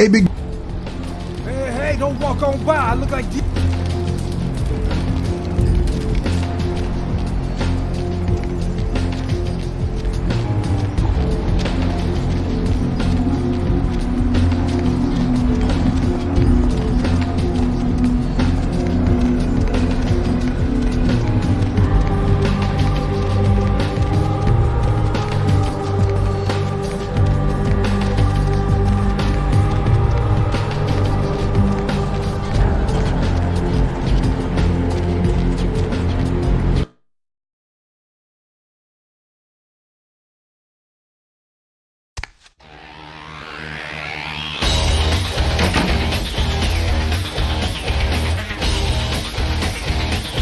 baby. Hey, don't walk on by. I look like...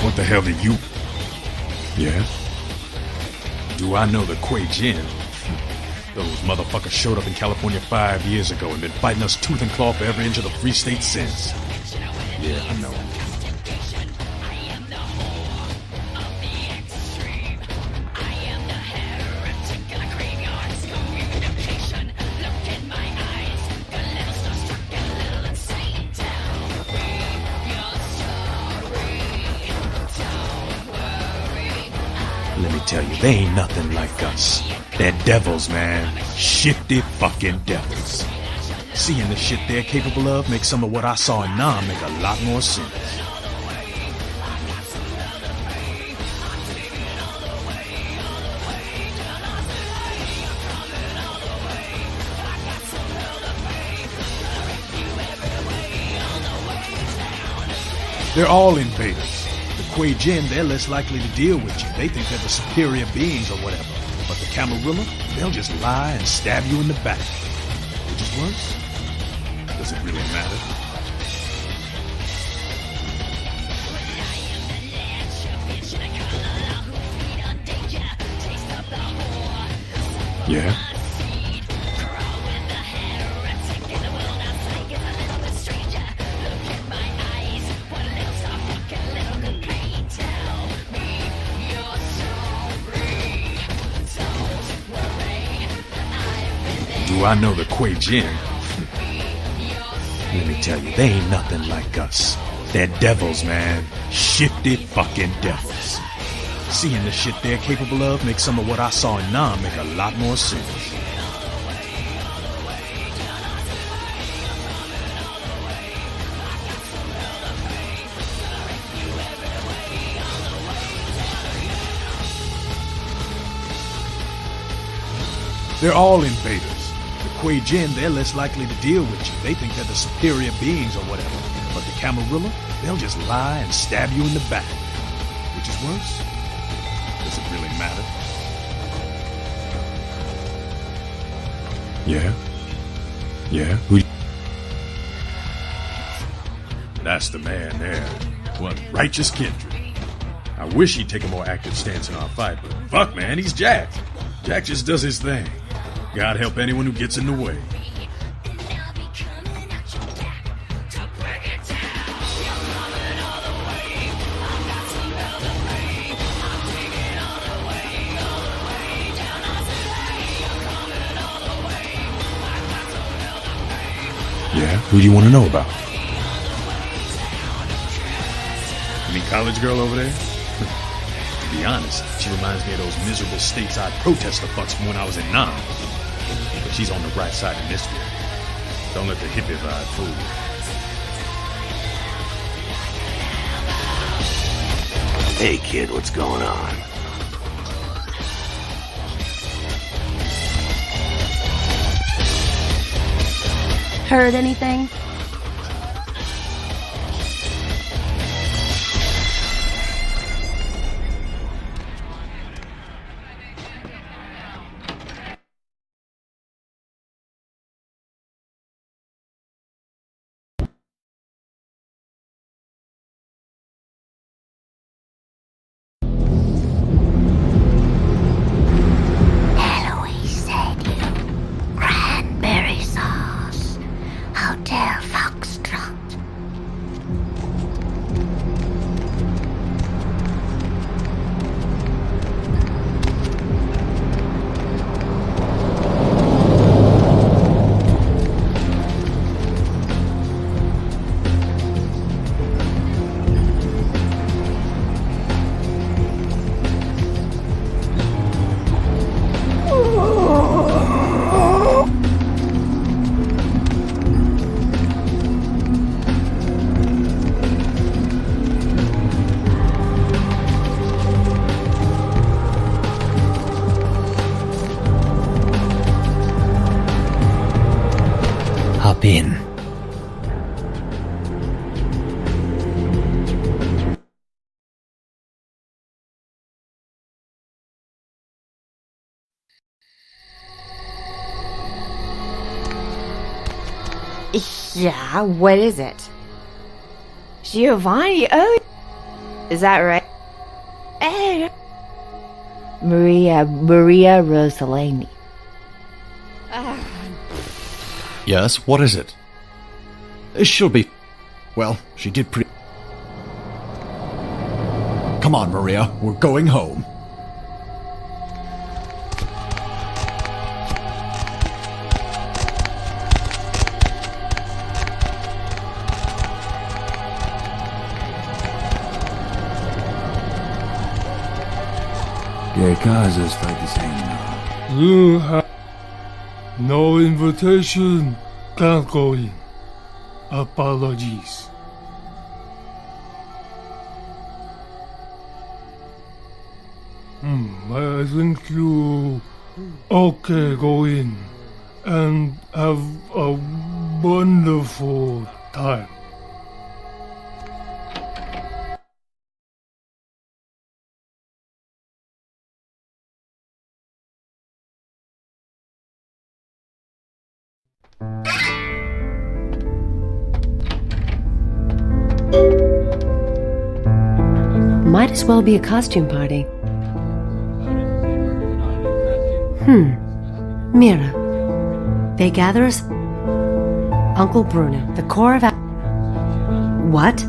What the hell do you... Yeah? Do I know the Kuei Jin? Those motherfuckers showed up in California 5 years ago and been fighting us tooth and claw for every inch of the free state since. Yeah, I know. Let me tell you, they ain't nothing like us. They're devils, man. Shifty fucking devils. Seeing the shit they're capable of makes some of what I saw in Nam make a lot more sense. They're all invaders. The Kuei Jin, they're less likely to deal with you. They think they're the superior beings or whatever. But the Camarilla, they'll just lie and stab you in the back. Which is worse? Does it really matter? Yeah? Do I know the Kuei Jin? Let me tell you, they ain't nothing like us. They're devils, man. Shifty fucking devils. Seeing the shit they're capable of makes some of what I saw in Nam make a lot more sense. They're all invaders. The Kuei Jin, they're less likely to deal with you. They think they're the superior beings or whatever. But the Camarilla, they'll just lie and stab you in the back. Which is worse? Does it really matter? Yeah? Yeah? Who? That's the man there. What righteous kindred. I wish he'd take a more active stance in our fight, but fuck, man, he's Jack. Jack just does his thing. God help anyone who gets in the way. Yeah? Who do you want to know about? Any college girl over there? To be honest, she reminds me of those miserable stateside protester fucks from when I was in Nam. But she's on the right side in this one. Don't let the hippie vibe fool you. Hey kid, what's going on? Heard anything? Eloise said cranberry sauce. Hotel Hop in. Yeah, what is it? Giovanni, oh, is that right? Hey, Maria Rosalini. Yes, what is it? She'll be... Well, she did pretty... Come on, Maria, we're going home. ¿Qué casa está diciendo? You have no invitation. Can't go in. Apologies. I think you... Okay, go in. And have a wonderful time. Might as well be a costume party. Mira. They gather us. Uncle Bruno, the core of... What?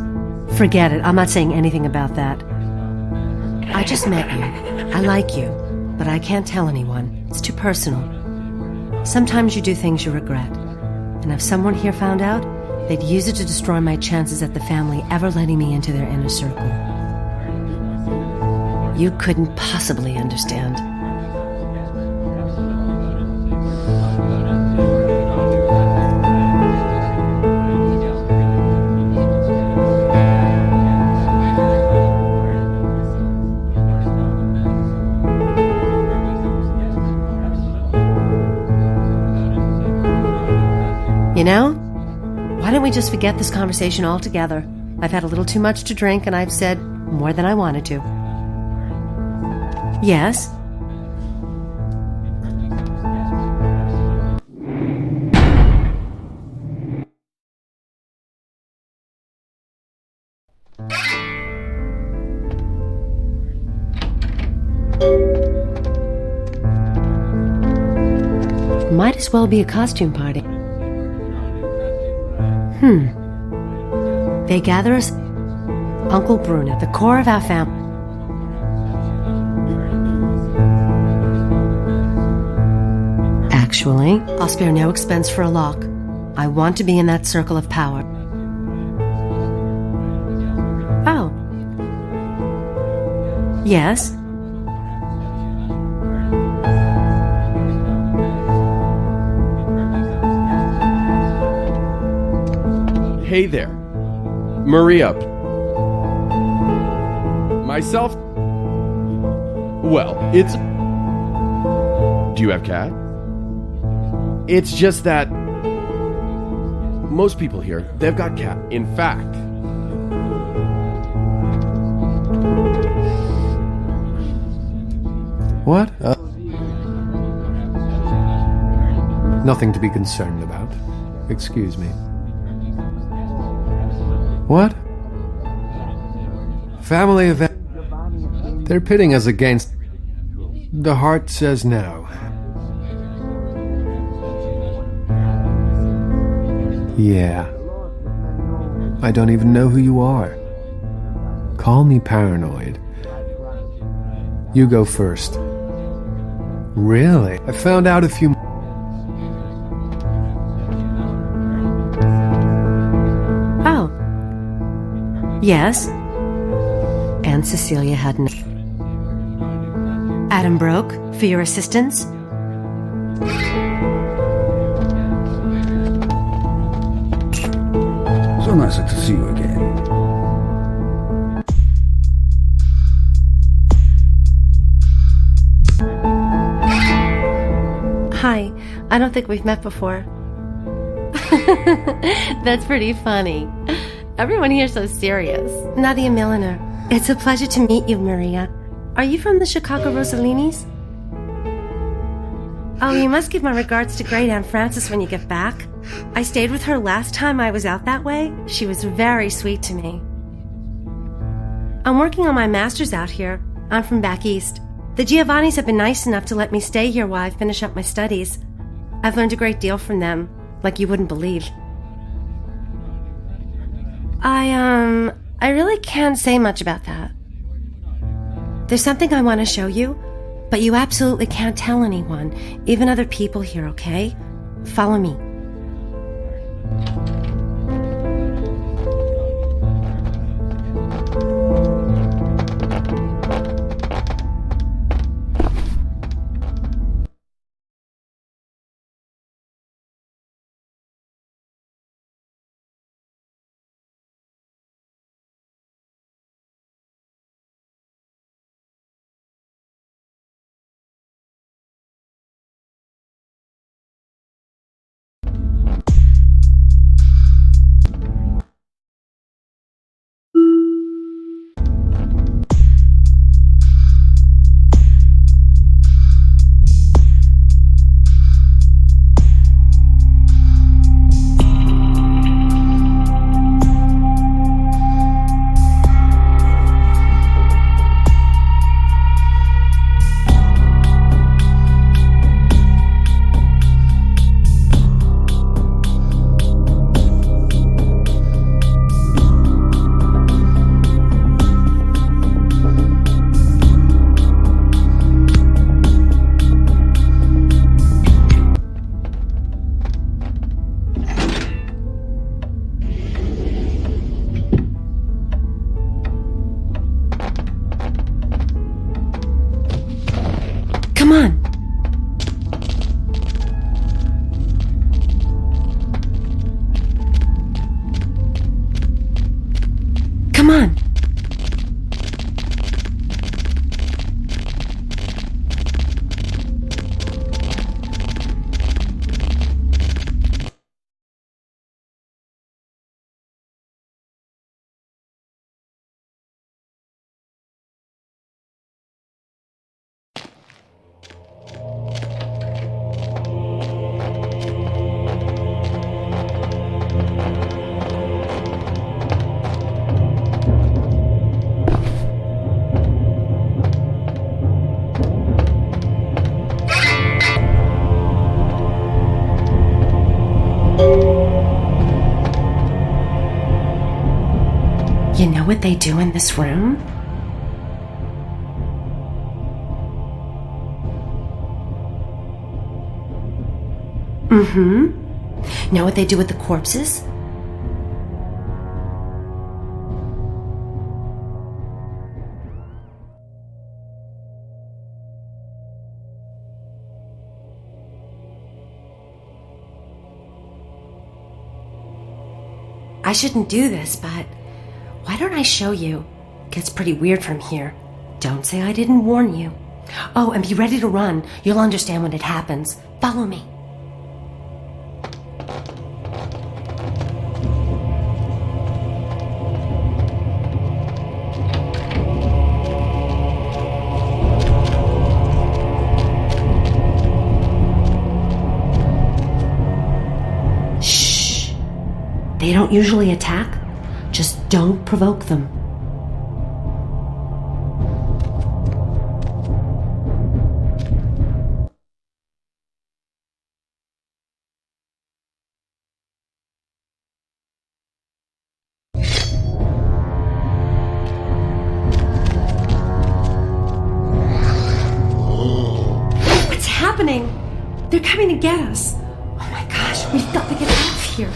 Forget it. I'm not saying anything about that. I just met you. I like you. But I can't tell anyone. It's too personal. Sometimes you do things you regret. And if someone here found out, they'd use it to destroy my chances at the family ever letting me into their inner circle. You couldn't possibly understand. You know, why don't we just forget this conversation altogether? I've had a little too much to drink and I've said more than I wanted to. Yes? Might as well be a costume party. They gather us. Uncle Bruno, the core of our family. Actually, I'll spare no expense for a lock. I want to be in that circle of power. Oh. Yes? Hey there. Maria. Myself? Well, it's... Do you have cat? It's just that... most people here, they've got cat. In fact... What? Nothing to be concerned about. Excuse me. What? Family event. They're pitting us against... The heart says no. Yeah. I don't even know who you are. Call me paranoid. You go first. Really? I found out a few... Oh. Yes? And Cecilia hadn't. Adam broke for your assistance? So nice to see you again. Hi. I don't think we've met before. That's pretty funny. Everyone here's so serious. Nadia Milliner. It's a pleasure to meet you, Maria. Are you from the Chicago Rossellini's? Oh, you must give my regards to Great Aunt Frances when you get back. I stayed with her last time I was out that way. She was very sweet to me. I'm working on my master's out here. I'm from back east. The Giovannis have been nice enough to let me stay here while I finish up my studies. I've learned a great deal from them, like you wouldn't believe. I really can't say much about that. There's something I want to show you, but you absolutely can't tell anyone, even other people here, okay? Follow me. Come on. Come on. You know what they do in this room? Mm-hmm. Know what they do with the corpses? I shouldn't do this, but why don't I show you? Gets pretty weird from here. Don't say I didn't warn you. Oh, and be ready to run. You'll understand when it happens. Follow me. Shh. They don't usually attack. Just don't provoke them. What's happening? They're coming to get us. Oh my gosh, we've got to get out of here.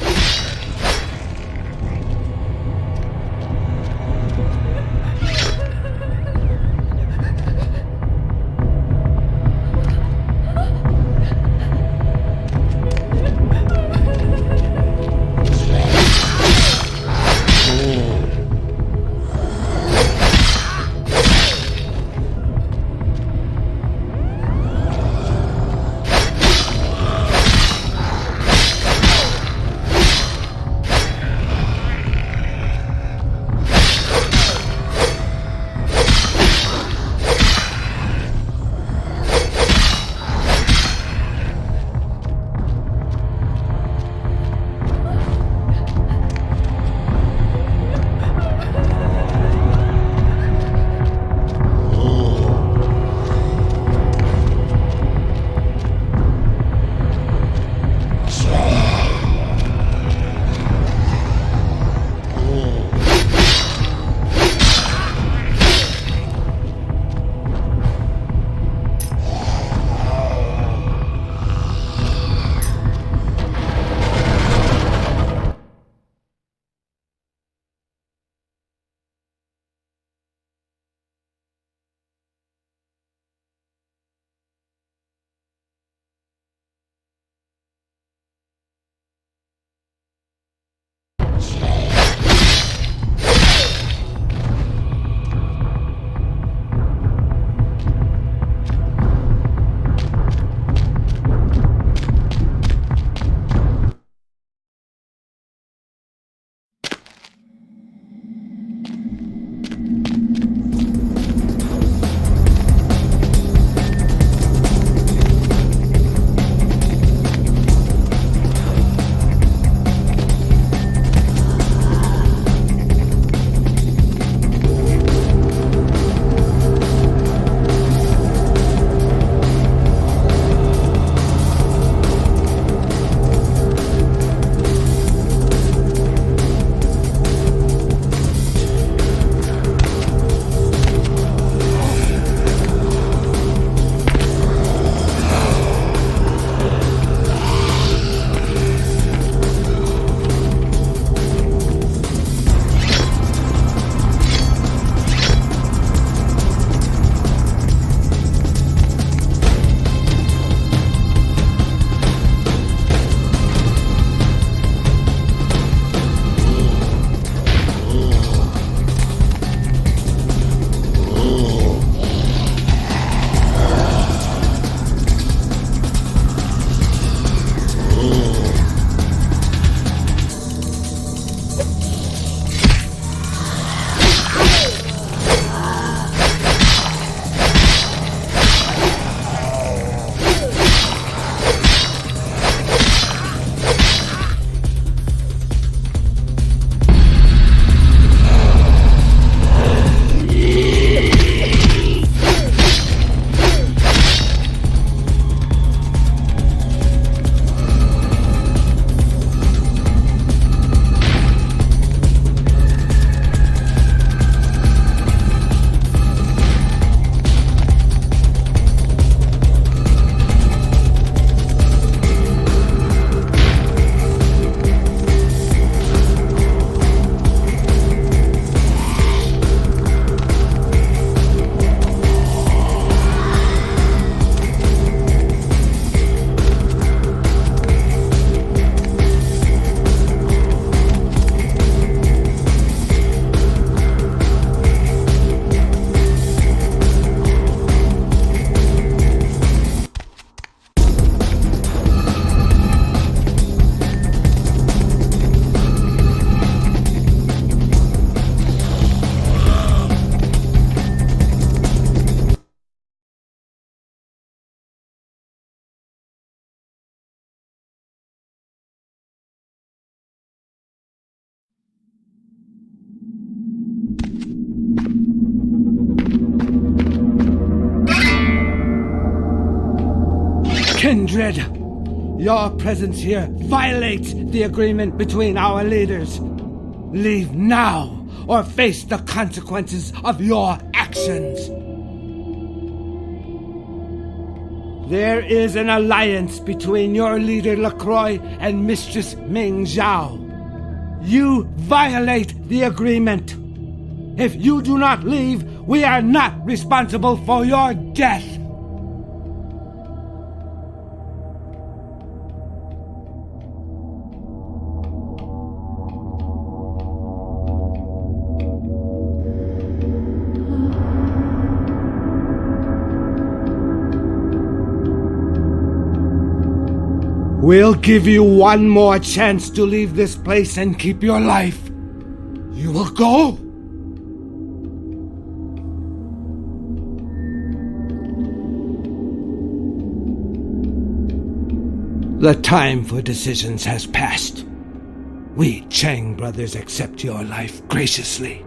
Kindred, your presence here violates the agreement between our leaders. Leave now, or face the consequences of your actions. There is an alliance between your leader Lacroix and Mistress Ming Zhao. You violate the agreement. If you do not leave, we are not responsible for your death. We'll give you one more chance to leave this place and keep your life. You will go? The time for decisions has passed. We Chang brothers accept your life graciously.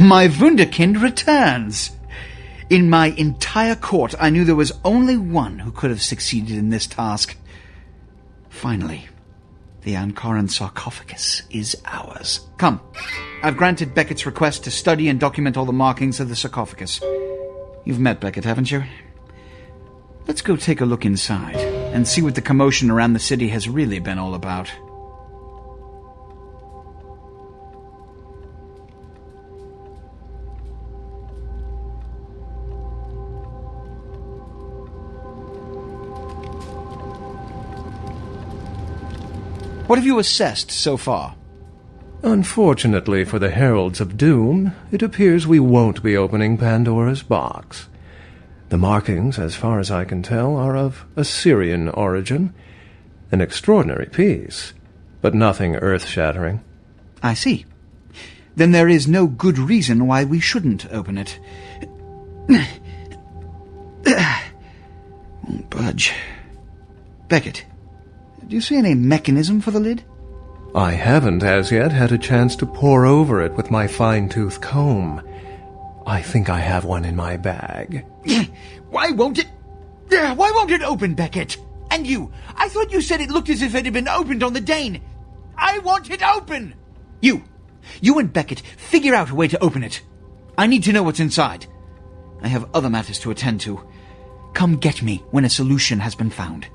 My Wunderkind returns! In my entire court, I knew there was only one who could have succeeded in this task. Finally, the Ankaran sarcophagus is ours. Come, I've granted Beckett's request to study and document all the markings of the sarcophagus. You've met Beckett, haven't you? Let's go take a look inside and see what the commotion around the city has really been all about. What have you assessed so far? Unfortunately for the Heralds of Doom, it appears we won't be opening Pandora's box. The markings, as far as I can tell, are of Assyrian origin. An extraordinary piece, but nothing earth-shattering. I see. Then there is no good reason why we shouldn't open it. Won't budge. Beckett, do you see any mechanism for the lid? I haven't as yet had a chance to pore over it with my fine-tooth comb. I think I have one in my bag. Why won't it open, Beckett? And you, I thought you said it looked as if it had been opened on the Dane. I want it open! You and Beckett, figure out a way to open it. I need to know what's inside. I have other matters to attend to. Come get me when a solution has been found.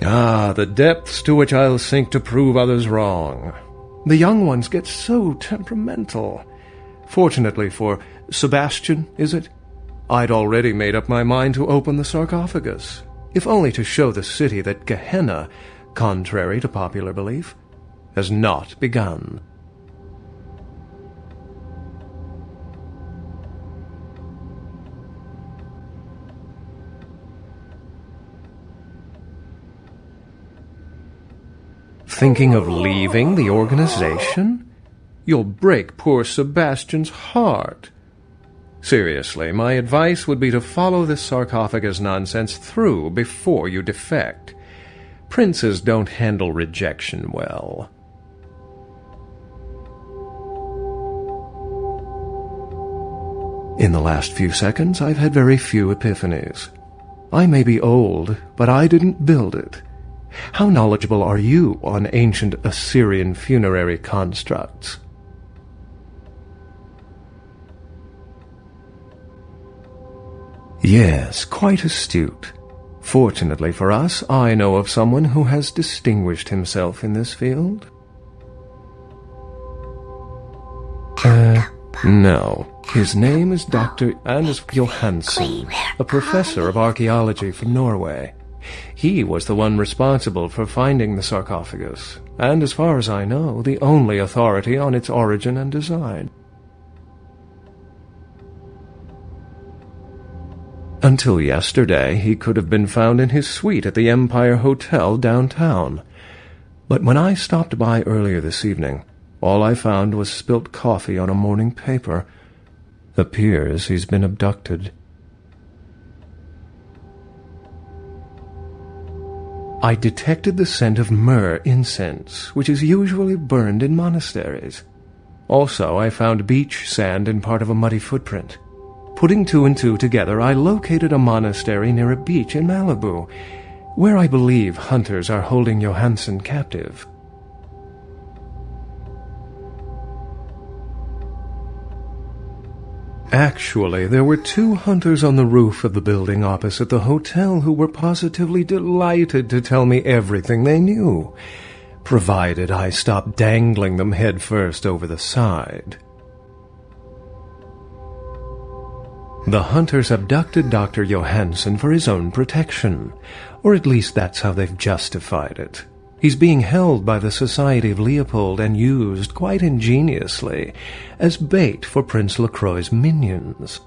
Ah, the depths to which I'll sink to prove others wrong. The young ones get so temperamental. Fortunately for Sebastian, is it? I'd already made up my mind to open the sarcophagus, if only to show the city that Gehenna, contrary to popular belief, has not begun. Thinking of leaving the organization? You'll break poor Sebastian's heart. Seriously, my advice would be to follow this sarcophagus nonsense through before you defect. Princes don't handle rejection well. In the last few seconds, I've had very few epiphanies. I may be old, but I didn't build it. How knowledgeable are you on ancient Assyrian funerary constructs? Yes, quite astute. Fortunately for us, I know of someone who has distinguished himself in this field. No. His name is Dr. Anders Johansson, a professor of archaeology from Norway. He was the one responsible for finding the sarcophagus, and as far as I know, the only authority on its origin and design. Until yesterday, he could have been found in his suite at the Empire Hotel downtown. But when I stopped by earlier this evening, all I found was spilt coffee on a morning paper. Appears he's been abducted. I detected the scent of myrrh incense, which is usually burned in monasteries. Also, I found beach sand in part of a muddy footprint. Putting two and two together, I located a monastery near a beach in Malibu, where I believe hunters are holding Johansson captive. Actually, there were 2 hunters on the roof of the building opposite the hotel who were positively delighted to tell me everything they knew, provided I stopped dangling them head first over the side. The hunters abducted Dr. Johansson for his own protection, or at least that's how they've justified it. He's being held by the Society of Leopold and used, quite ingeniously, as bait for Prince Lacroix's minions.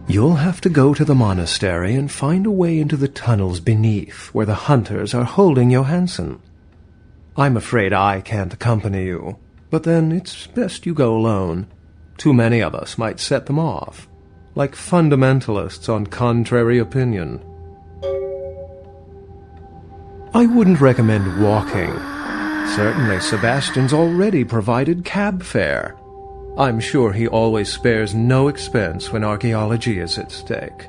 You'll have to go to the monastery and find a way into the tunnels beneath, where the hunters are holding Johansson. I'm afraid I can't accompany you, but then it's best you go alone. Too many of us might set them off, like fundamentalists on contrary opinion. I wouldn't recommend walking. Certainly Sebastian's already provided cab fare. I'm sure he always spares no expense when archaeology is at stake.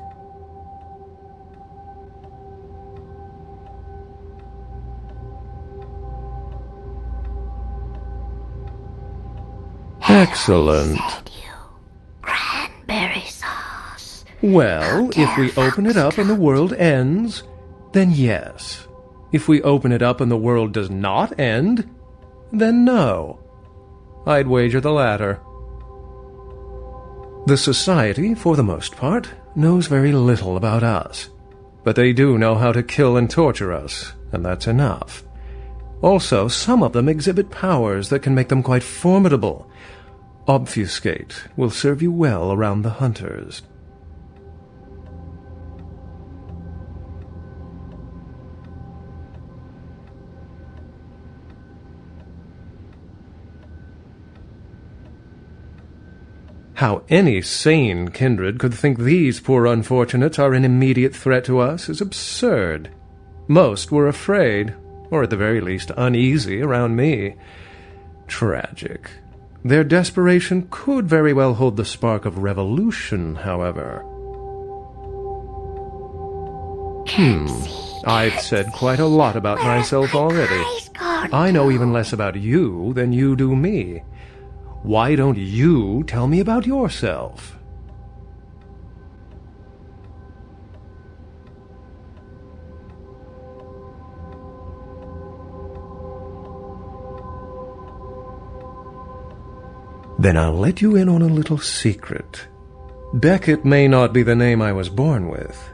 Excellent. Cranberry sauce. Well, if we open it up and the world ends, then yes. If we open it up and the world does not end, then no. I'd wager the latter. The society, for the most part, knows very little about us. But they do know how to kill and torture us, and that's enough. Also, some of them exhibit powers that can make them quite formidable. Obfuscate will serve you well around the hunters. How any sane kindred could think these poor unfortunates are an immediate threat to us is absurd. Most were afraid, or at the very least uneasy, around me. Tragic. Their desperation could very well hold the spark of revolution, however. I've said quite a lot about myself already. I know even less about you than you do me. Why don't you tell me about yourself? Then I'll let you in on a little secret. Beckett may not be the name I was born with.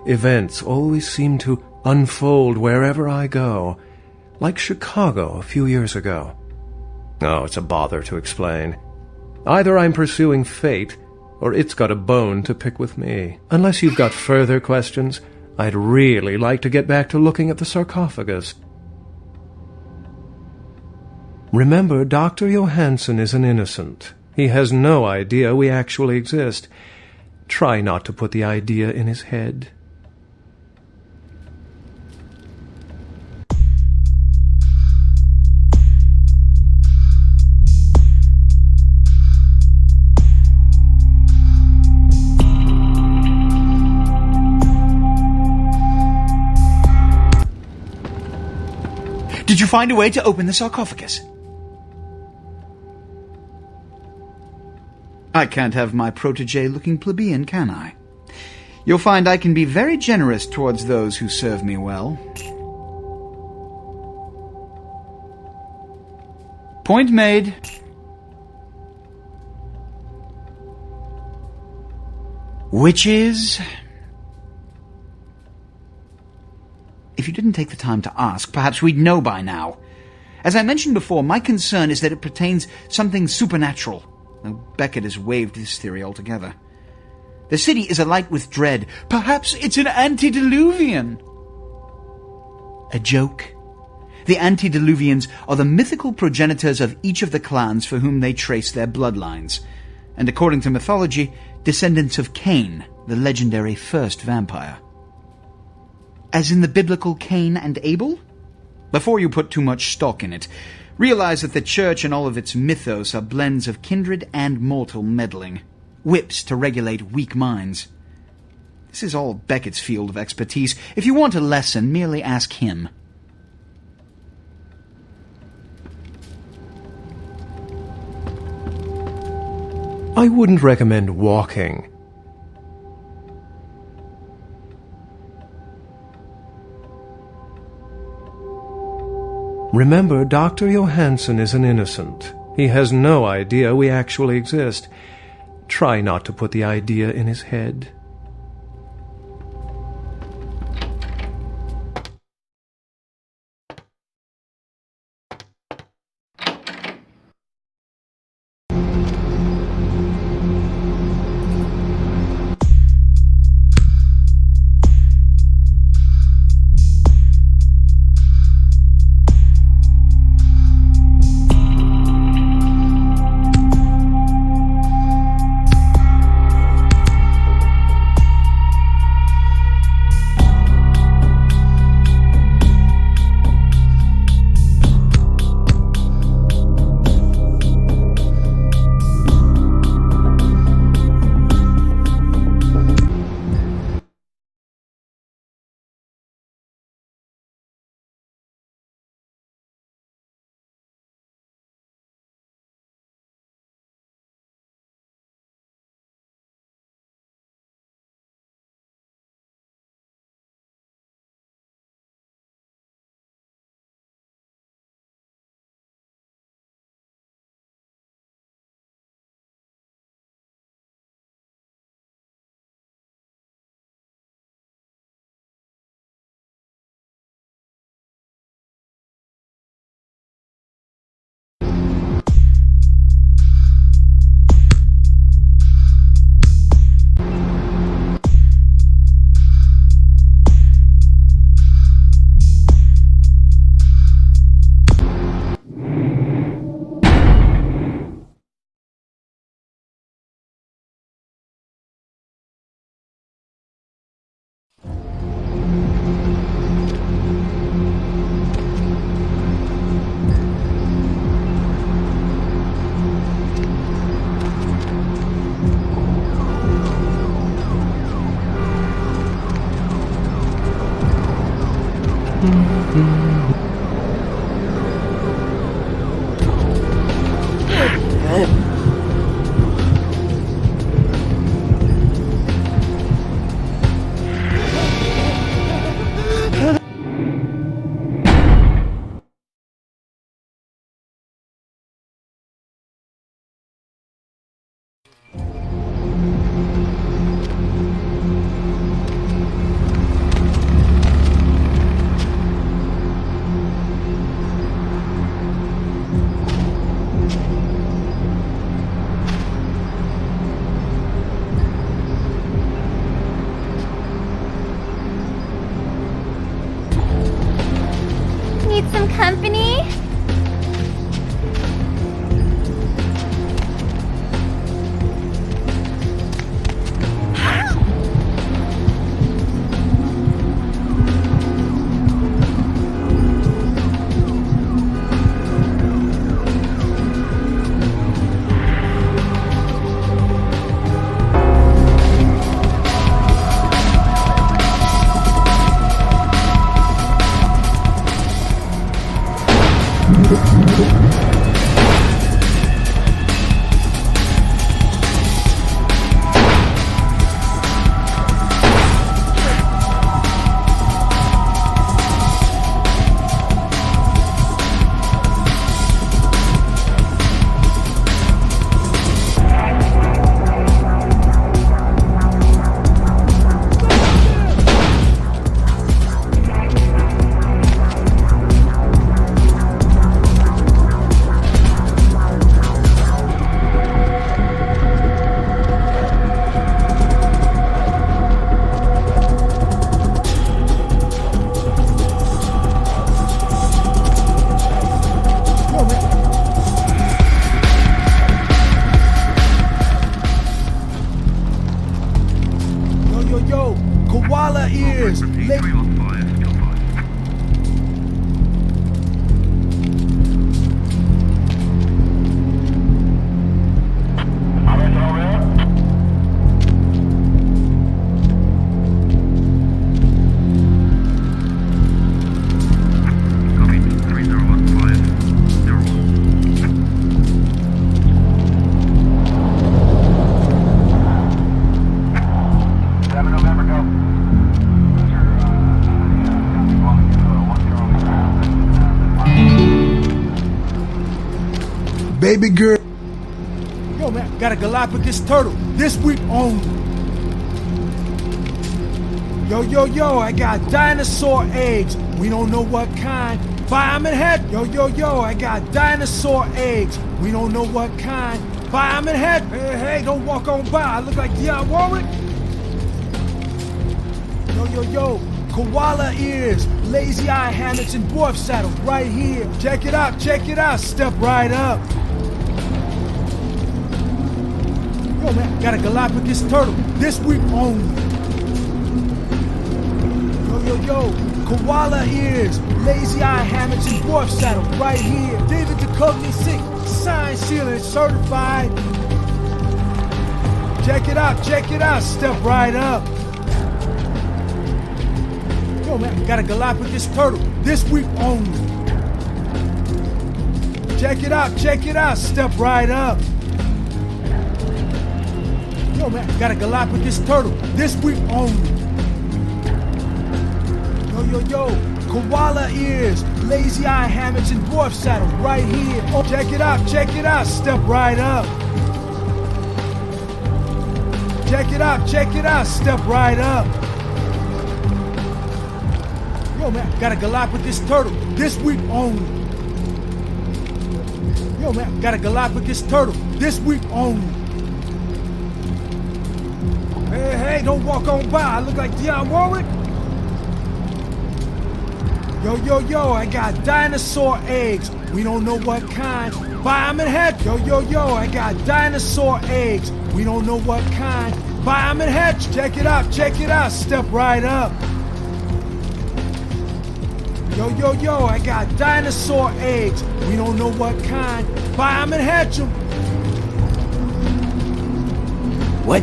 Events always seem to unfold wherever I go, like Chicago a few years ago. Oh, it's a bother to explain. Either I'm pursuing fate, or it's got a bone to pick with me. Unless you've got further questions, I'd really like to get back to looking at the sarcophagus. Remember, Dr. Johansson is an innocent. He has no idea we actually exist. Try not to put the idea in his head. Did you find a way to open the sarcophagus? I can't have my protege looking plebeian, can I? You'll find I can be very generous towards those who serve me well. Point made. Which is... If you didn't take the time to ask, perhaps we'd know by now. As I mentioned before, my concern is that it pertains something supernatural, though Beckett has waived this theory altogether. The city is alight with dread. Perhaps it's an antediluvian. A joke? The antediluvians are the mythical progenitors of each of the clans for whom they trace their bloodlines, and according to mythology, descendants of Cain, the legendary first vampire. As in the biblical Cain and Abel? Before you put too much stock in it, realize that the church and all of its mythos are blends of kindred and mortal meddling, whips to regulate weak minds. This is all Beckett's field of expertise. If you want a lesson, merely ask him. I wouldn't recommend walking. Remember, Dr. Johansson is an innocent. He has no idea we actually exist. Try not to put the idea in his head. Need some company? Baby girl. Yo, man, got a Galapagos turtle. This week only. Yo, I got dinosaur eggs. We don't know what kind. Fireman head. Yo, I got dinosaur eggs. We don't know what kind. Fireman head. Hey, don't walk on by. I look like Dionne Warwick. Yo, koala ears, lazy eye hammocks and dwarf saddles right here. Check it out, step right up. Yo, man, got a Galapagos turtle, this week only. Yo, koala ears, lazy eye hammocks and dwarf saddles right here. David Duchovny sick, signed, sealed, and certified. Check it out, step right up. Yo, man, got a Galapagos turtle, this week only. Check it out, step right up. Yo, man, got a Galapagos turtle, this week only. Yo, koala ears, lazy eye hammocks and dwarf saddles right here. Oh, check it out, step right up. Check it out, step right up. Yo, man, got a Galapagos turtle, this week only. Yo, man, got a Galapagos turtle, this week only. Hey, don't walk on by. I look like Dionne Warwick. Yo, I got dinosaur eggs. We don't know what kind. Fireman head. Yo, I got dinosaur eggs. We don't know what kind. Fireman head. Check it out, step right up. Yo, I got dinosaur eggs. We don't know what kind. Fireman hatch 'em. What?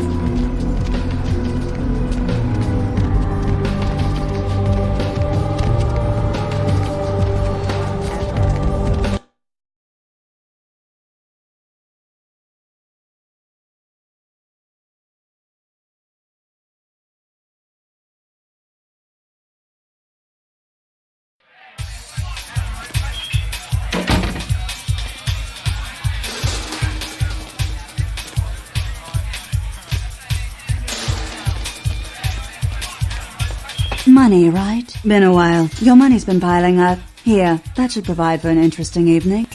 Money, right? Been a while. Your money's been piling up. Here, that should provide for an interesting evening.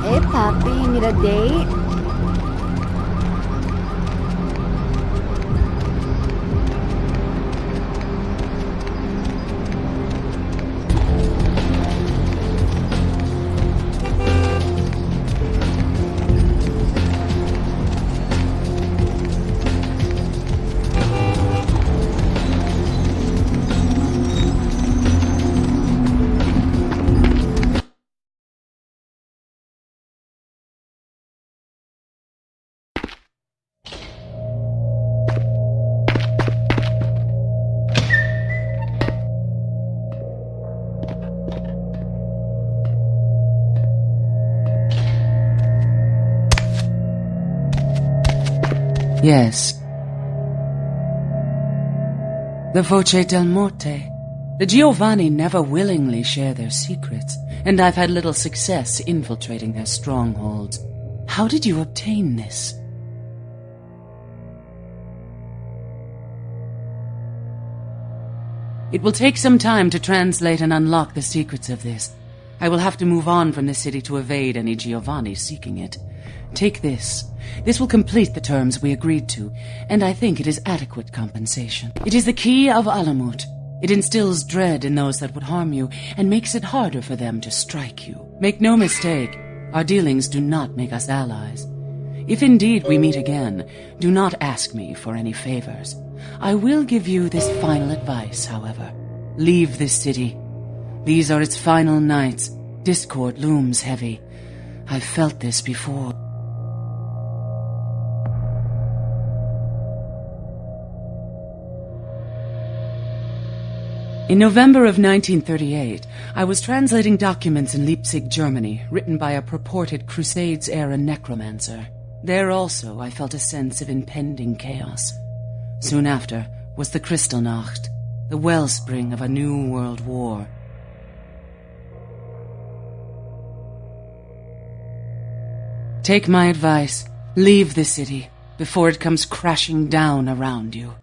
Hey, Poppy, you need a date? Yes. The Voce del Morte. The Giovanni never willingly share their secrets, and I've had little success infiltrating their strongholds. How did you obtain this? It will take some time to translate and unlock the secrets of this. I will have to move on from the city to evade any Giovanni seeking it. Take this. This will complete the terms we agreed to, and I think it is adequate compensation. It is the key of Alamut. It instills dread in those that would harm you, and makes it harder for them to strike you. Make no mistake, our dealings do not make us allies. If indeed we meet again, do not ask me for any favors. I will give you this final advice, however. Leave this city. These are its final nights. Discord looms heavy. I've felt this before. In November of 1938, I was translating documents in Leipzig, Germany, written by a purported Crusades-era necromancer. There also I felt a sense of impending chaos. Soon after was the Kristallnacht, the wellspring of a new world war. Take my advice. Leave the city before it comes crashing down around you.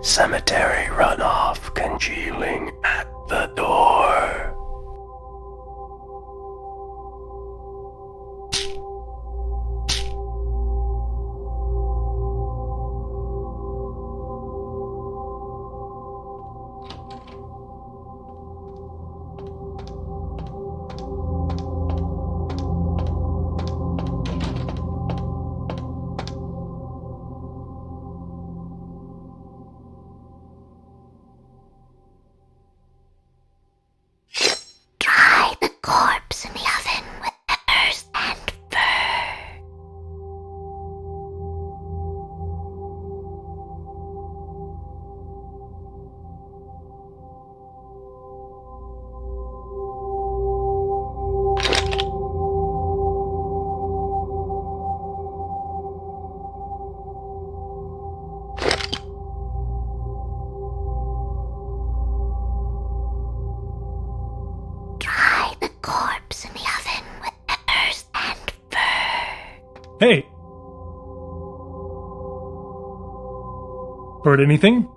Cemetery runoff congealing at the door. Corpse in the oven with peppers and fur. Corpse in the oven with peppers and fur. Hey! Heard anything?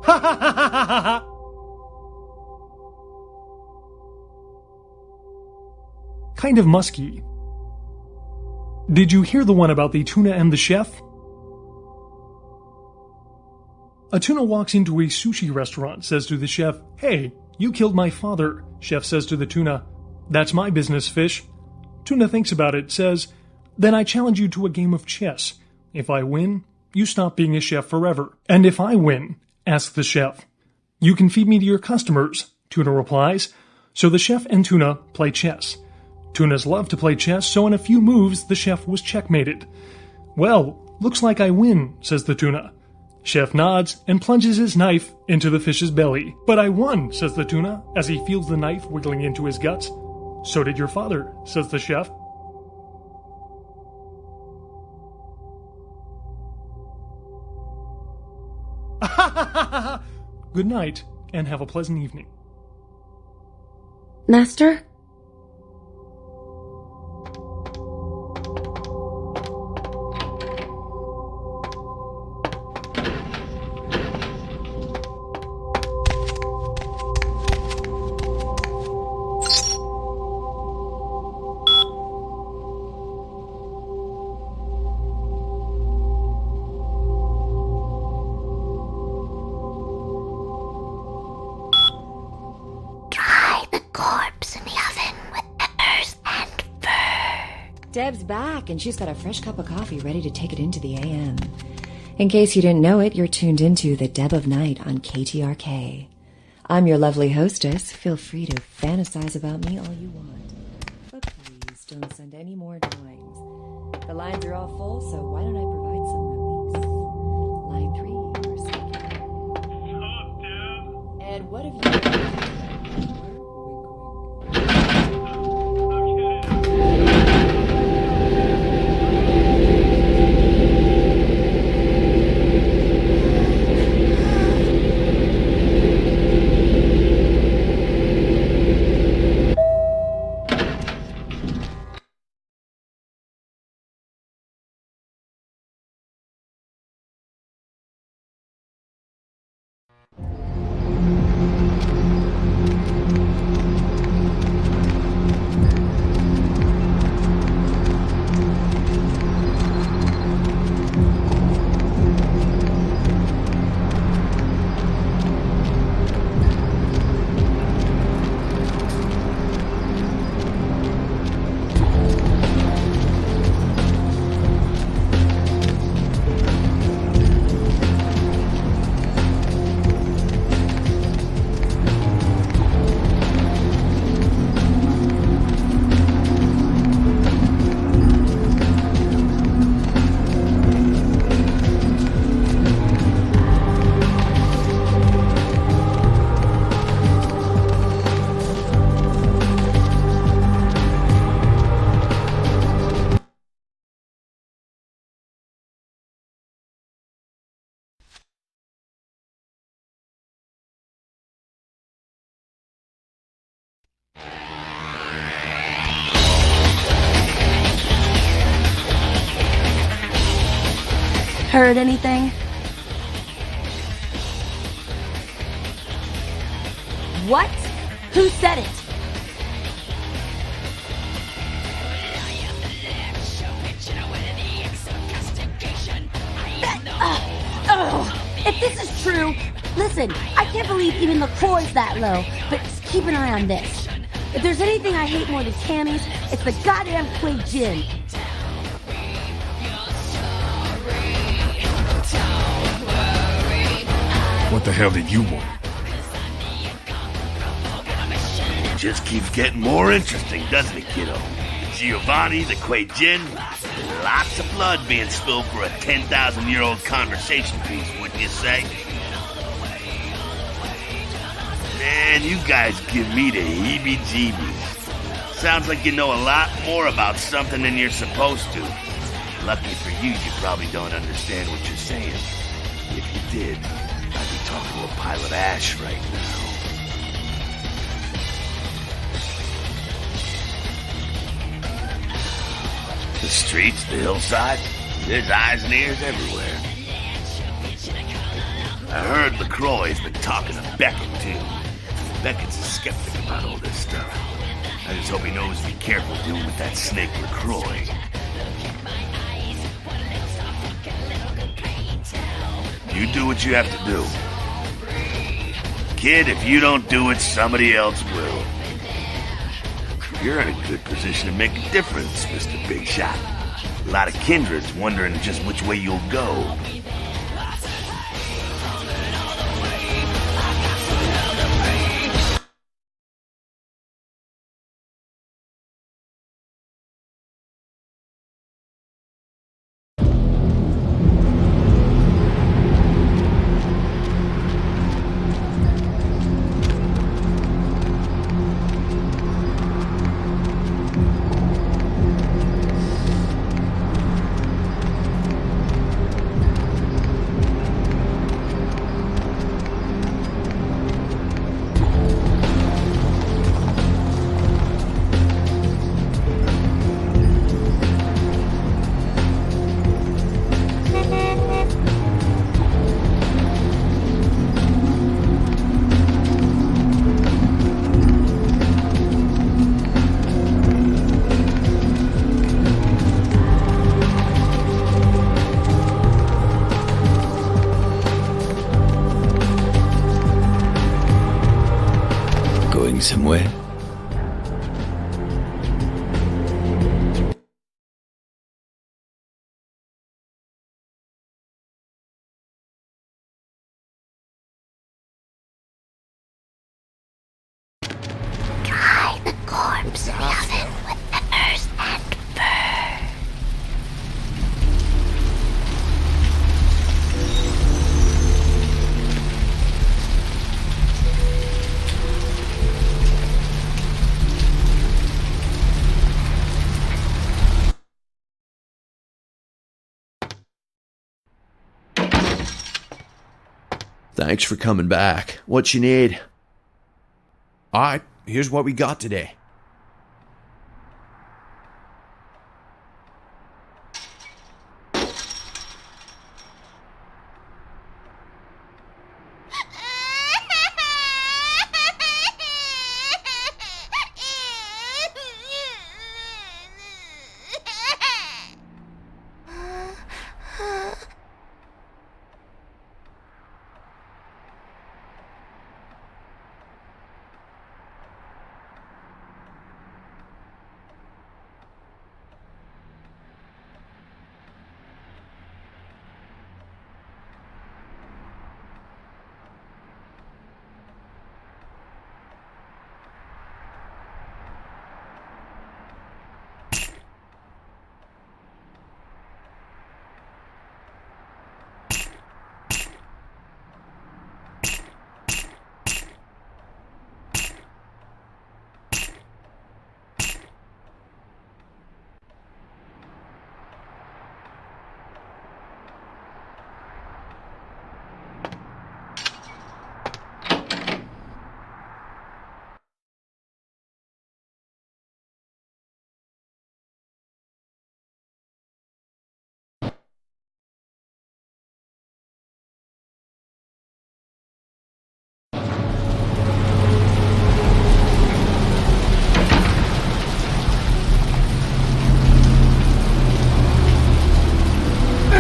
Ha ha ha ha ha ha! Kind of musky. Did you hear the one about the tuna and the chef? A tuna walks into a sushi restaurant, says to the chef, "Hey, you killed my father." Chef says to the tuna, "That's my business, fish." Tuna thinks about it, says, "Then I challenge you to a game of chess. If I win, you stop being a chef forever. And if I win," asks the chef, "you can feed me to your customers." Tuna replies. So the chef and tuna play chess. Tunas love to play chess, so in a few moves, the chef was checkmated. "Well, looks like I win," says the tuna. Chef nods and plunges his knife into the fish's belly. "But I won," says the tuna, as he feels the knife wiggling into his guts. "So did your father," says the chef. Good night, and have a pleasant evening. Master? Deb's back, and she's got a fresh cup of coffee ready to take it into the AM. In case you didn't know it, you're tuned into The Deb of Night on KTRK. I'm your lovely hostess. Feel free to fantasize about me all you want. But please don't send any more drawings. The lines are all full, so why don't I provide some release? Line 3, or and what have you... heard anything? What? Who said it? If this is true, listen, I can't believe even LaCroix's that low, but just keep an eye on this. If there's anything I hate more than camis, it's the goddamn Quay Jin. What the hell did you want? Just keeps getting more interesting, doesn't it, kiddo? The Giovanni, the Quay Jin, lots of blood being spilled for a 10,000-year-old conversation piece, wouldn't you say? Man, you guys give me the heebie-jeebies. Sounds like you know a lot more about something than you're supposed to. Lucky for you, you probably don't understand what you're saying. If you did, I'd be talking to a pile of ash right now. The streets, the hillside, there's eyes and ears everywhere. I heard LaCroix's been talking to Beckett, too. Beckett's a skeptic about all this stuff. I just hope he knows to be careful dealing with that snake LaCroix. You do what you have to do. Kid, if you don't do it, somebody else will. You're in a good position to make a difference, Mr. Big Shot. A lot of kindreds wondering just which way you'll go. Somewhere. Dry the corpse in the oven with peppers and fur. Thanks for coming back. What you need? Alright, here's what we got today.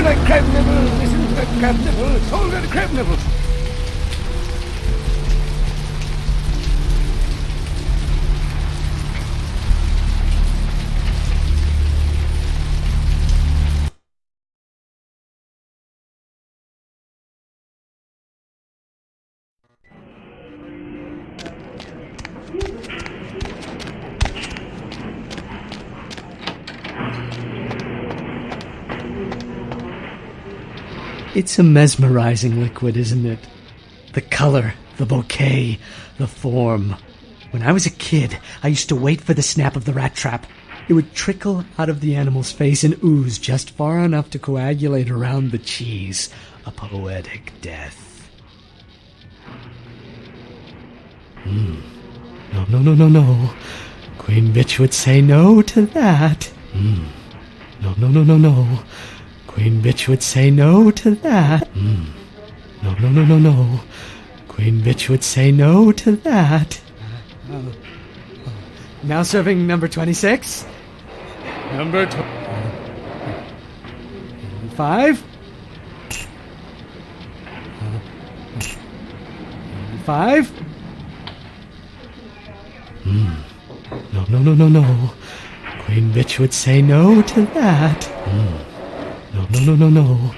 that crab nibble! Listen to that crab nibble! Hold that crab nibble! It's a mesmerizing liquid, isn't it? The color, the bouquet, the form. When I was a kid, I used to wait for the snap of the rat trap. It would trickle out of the animal's face and ooze just far enough to coagulate around the cheese. A poetic death. No. Queen Bitch would say no to that. No. Queen Bitch would say no to that. No. Queen Bitch would say no to that. Now serving number 26. Number 5. 5. No. Queen Bitch would say no to that. No.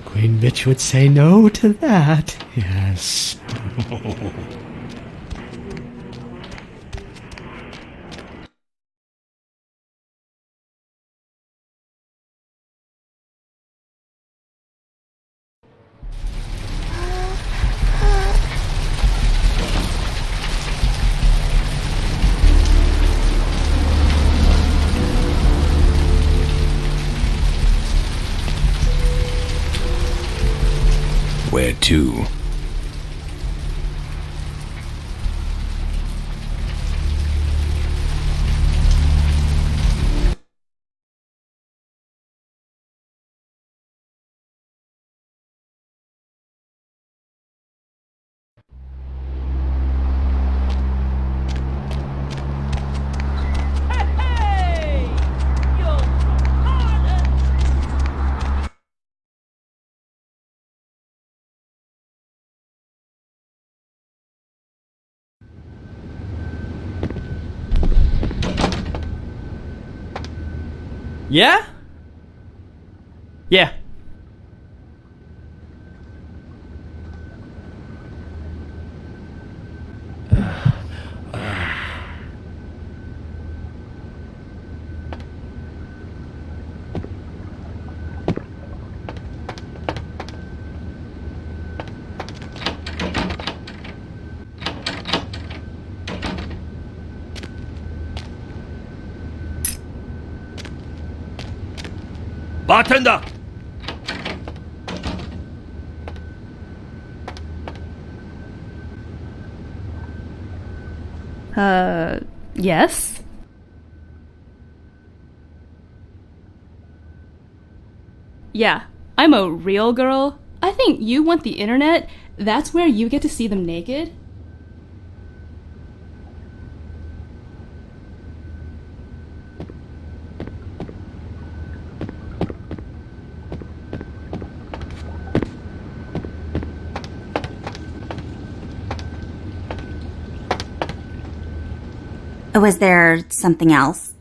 Queen Bitch would say no to that. Yes. Where to? Yeah? Yeah. Bartender! Yes? Yeah, I'm a real girl. I think you want the internet. That's where you get to see them naked. Was there something else?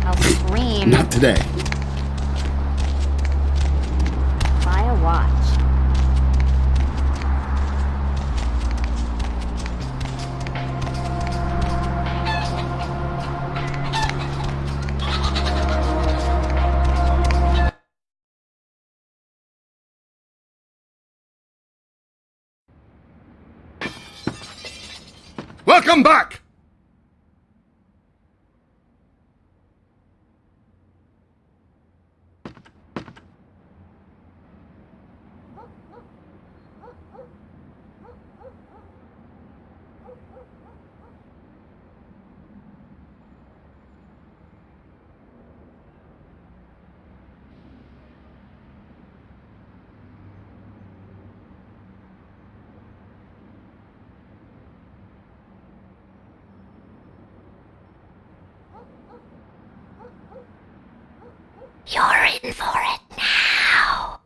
I'll scream. Not today. Buy a watch. Welcome back! You're in for it now.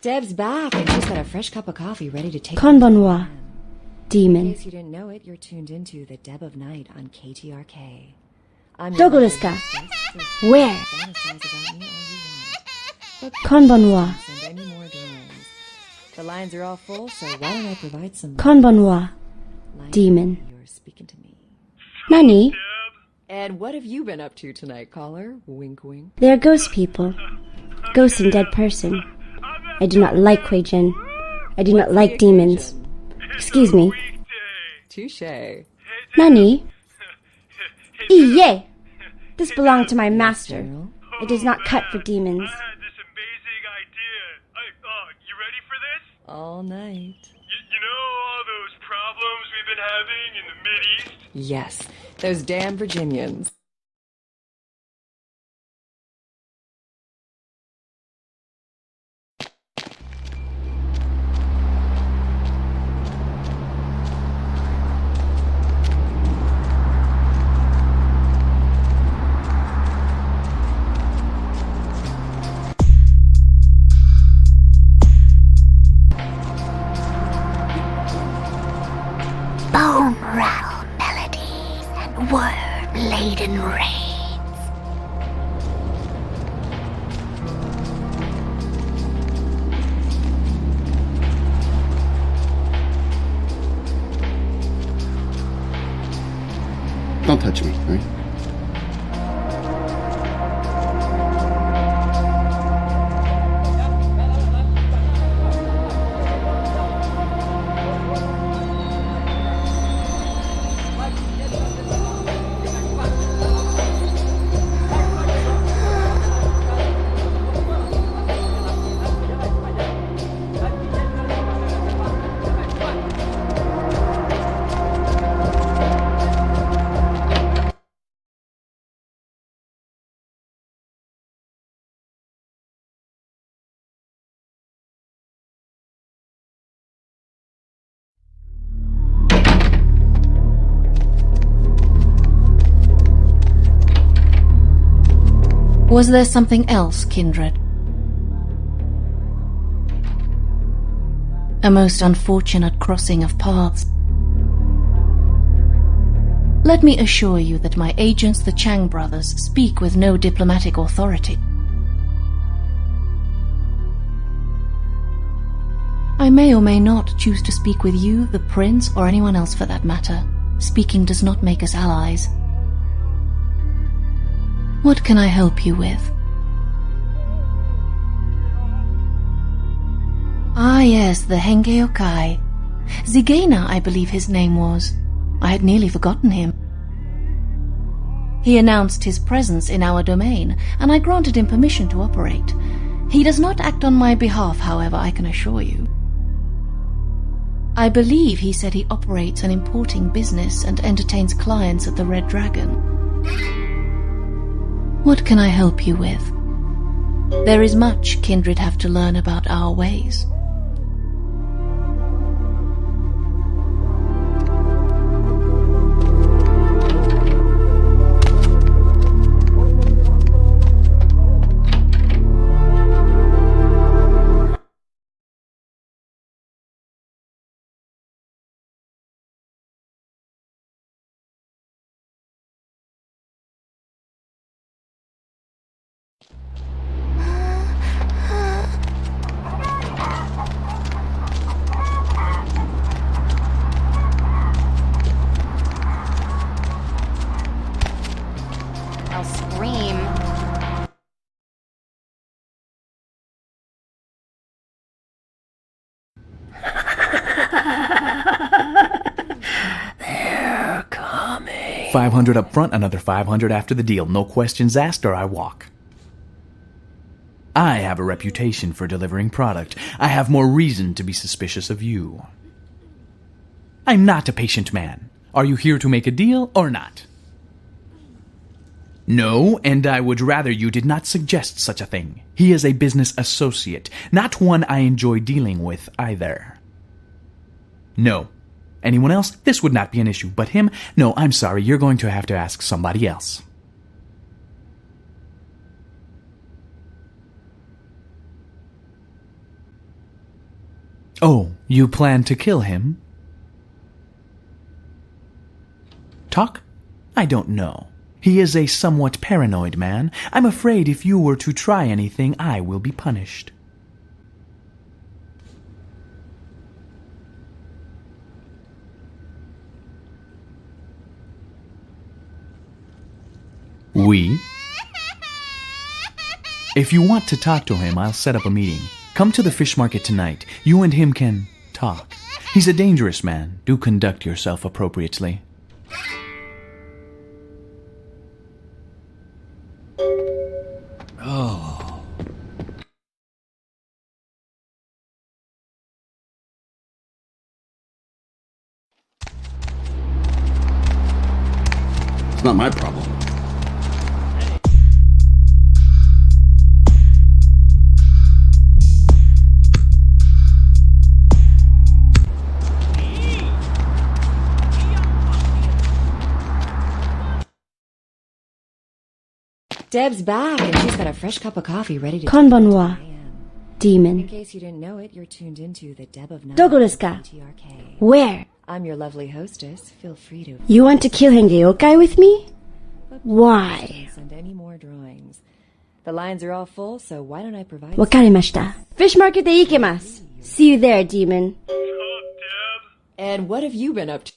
Deb's back, and she's got a fresh cup of coffee ready to take. Con bon moi, demon. In case you didn't know it, you're tuned into the Deb of Night on KTRK. I'm Dogoriska. Where? Con bon moi. Send any more drones. The lines are all full, so why don't I provide some... Con bon moi, demon. You're speaking to me. Nani? And what have you been up to tonight, caller? Wink, wink. They are ghost people. Ghost and dead person. I do not like Kuei Jin. I do not like demons. Excuse me. Touché. Nani? Iye! This belonged to my master. It does not cut for demons. All night. You know all those problems we've been having in the Mideast? Yes, those damn Virginians. Bone rattle melodies and worm-laden rains. Don't touch me, all right? Was there something else, kindred? A most unfortunate crossing of paths. Let me assure you that my agents, the Chang brothers, speak with no diplomatic authority. I may or may not choose to speak with you, the prince, or anyone else for that matter. Speaking does not make us allies. What can I help you with? Ah yes, the Henge Yokai. Zigena, I believe his name was. I had nearly forgotten him. He announced his presence in our domain, and I granted him permission to operate. He does not act on my behalf, however, I can assure you. I believe he said he operates an importing business and entertains clients at the Red Dragon. What can I help you with? There is much kindred have to learn about our ways. 500 up front, another 500 after the deal. No questions asked or I walk. I have a reputation for delivering product. I have more reason to be suspicious of you. I'm not a patient man. Are you here to make a deal or not? No, and I would rather you did not suggest such a thing. He is a business associate, not one I enjoy dealing with either. No. Anyone else? This would not be an issue, but him? No, I'm sorry, you're going to have to ask somebody else. Oh, you plan to kill him? Talk? I don't know. He is a somewhat paranoid man. I'm afraid if you were to try anything, I will be punished. We? If you want to talk to him, I'll set up a meeting. Come to the fish market tonight. You and him can talk. He's a dangerous man. Do conduct yourself appropriately. Oh. It's not my problem. Deb's back, and she's got a fresh cup of coffee ready to... Konbanwa, demon. In case you didn't know it, you're tuned into the Deb of Night. Dogo desu ka? Where? I'm your lovely hostess. Feel free to... You want to kill Henge Yokai with me? Why? Don't send any more drawings. The lines are all full, so why don't I provide... Wakarimashita. Fish market de ikemasu. See you there, demon. And what have you been up to?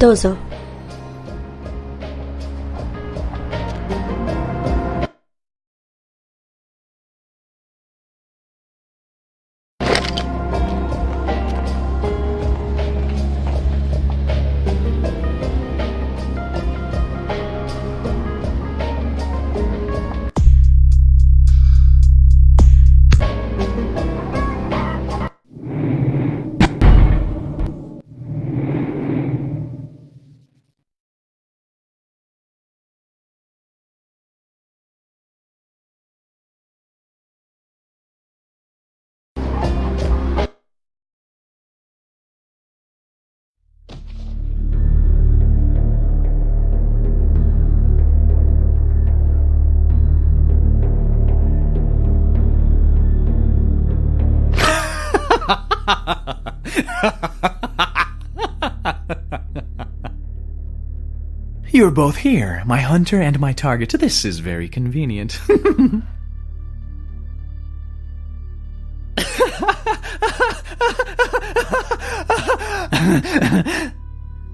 Dozo. You're both here, my hunter and my target. This is very convenient.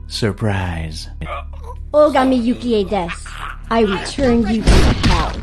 Surprise. Ogami Yukie desu. I return you to hell.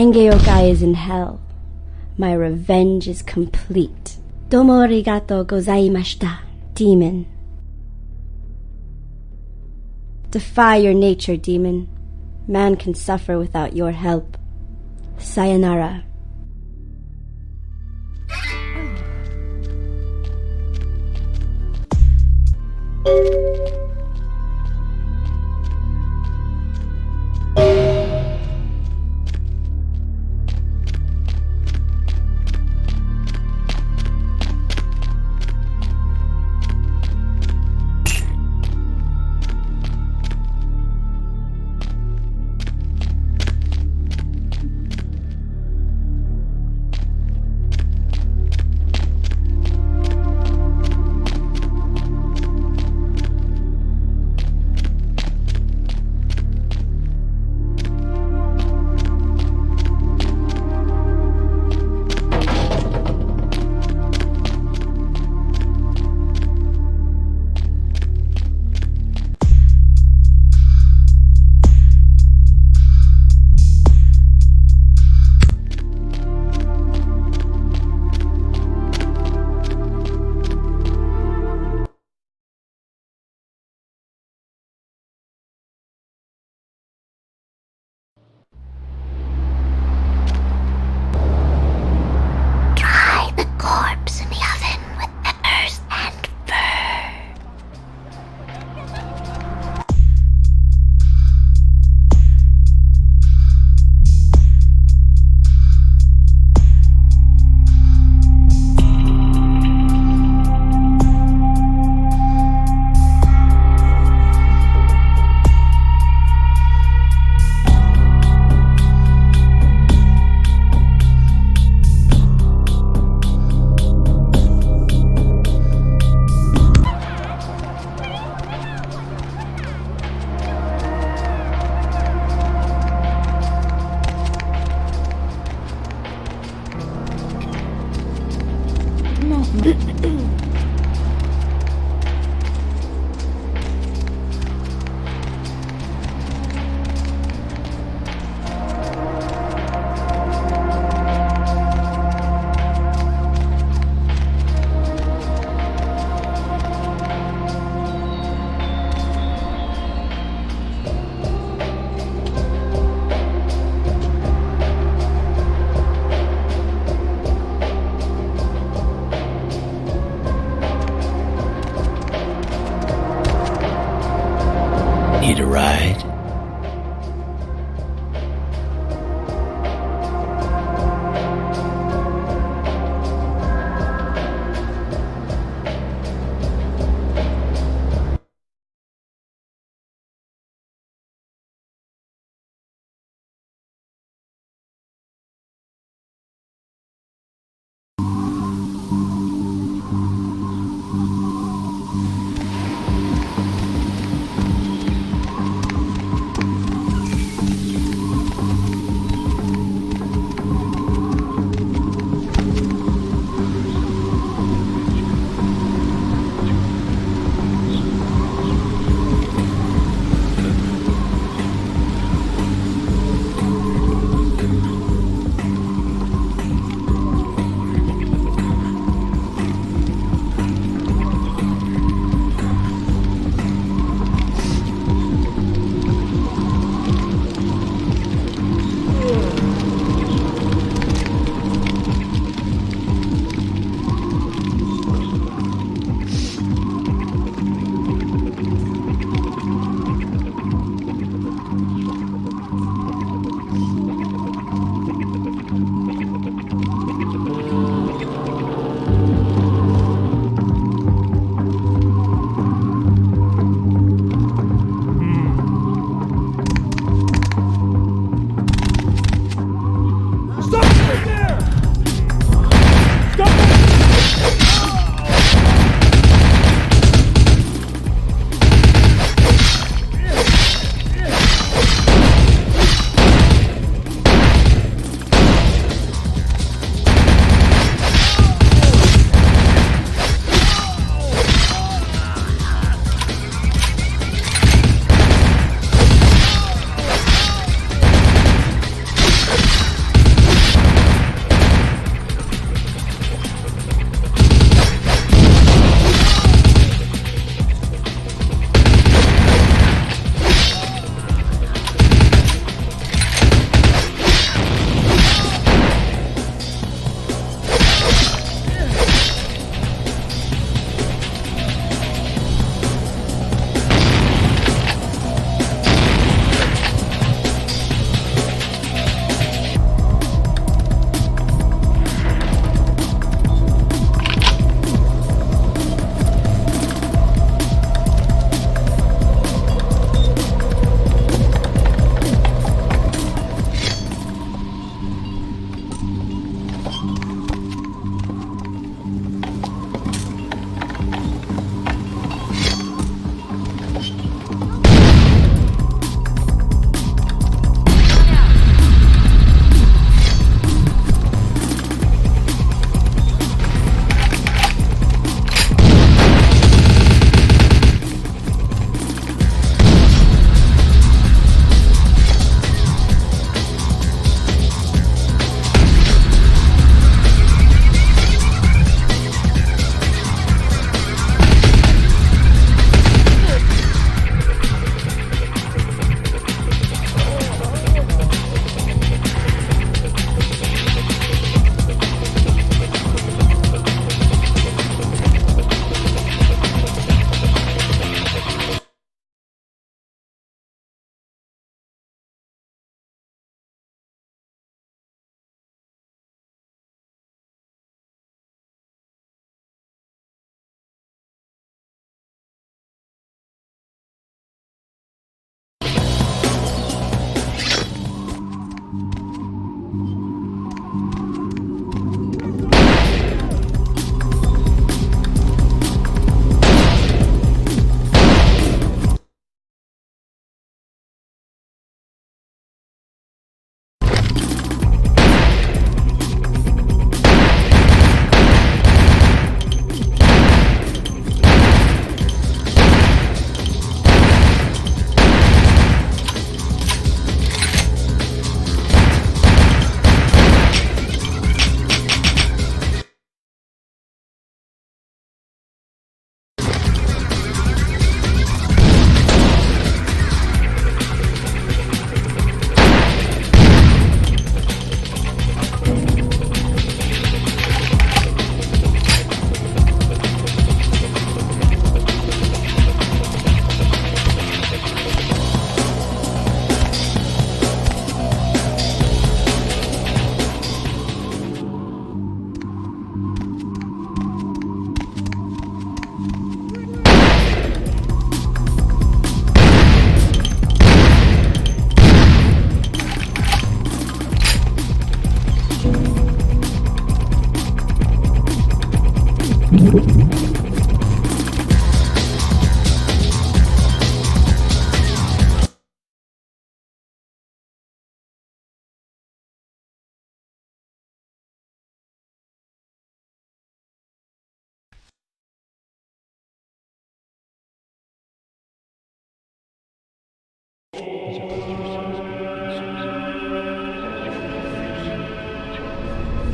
Hengeyokai is in hell. My revenge is complete. Domo arigato gozaimashita, demon. Defy your nature, demon. Man can suffer without your help. Sayonara.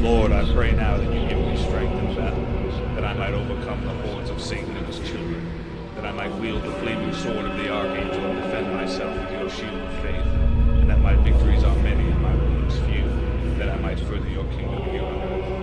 Lord, I pray now that you give me strength in battle, that I might overcome the hordes of Satan and his children, that I might wield the flaming sword of the Archangel and defend myself with your shield of faith, and that my victories are many and my wounds few, that I might further your kingdom here on earth.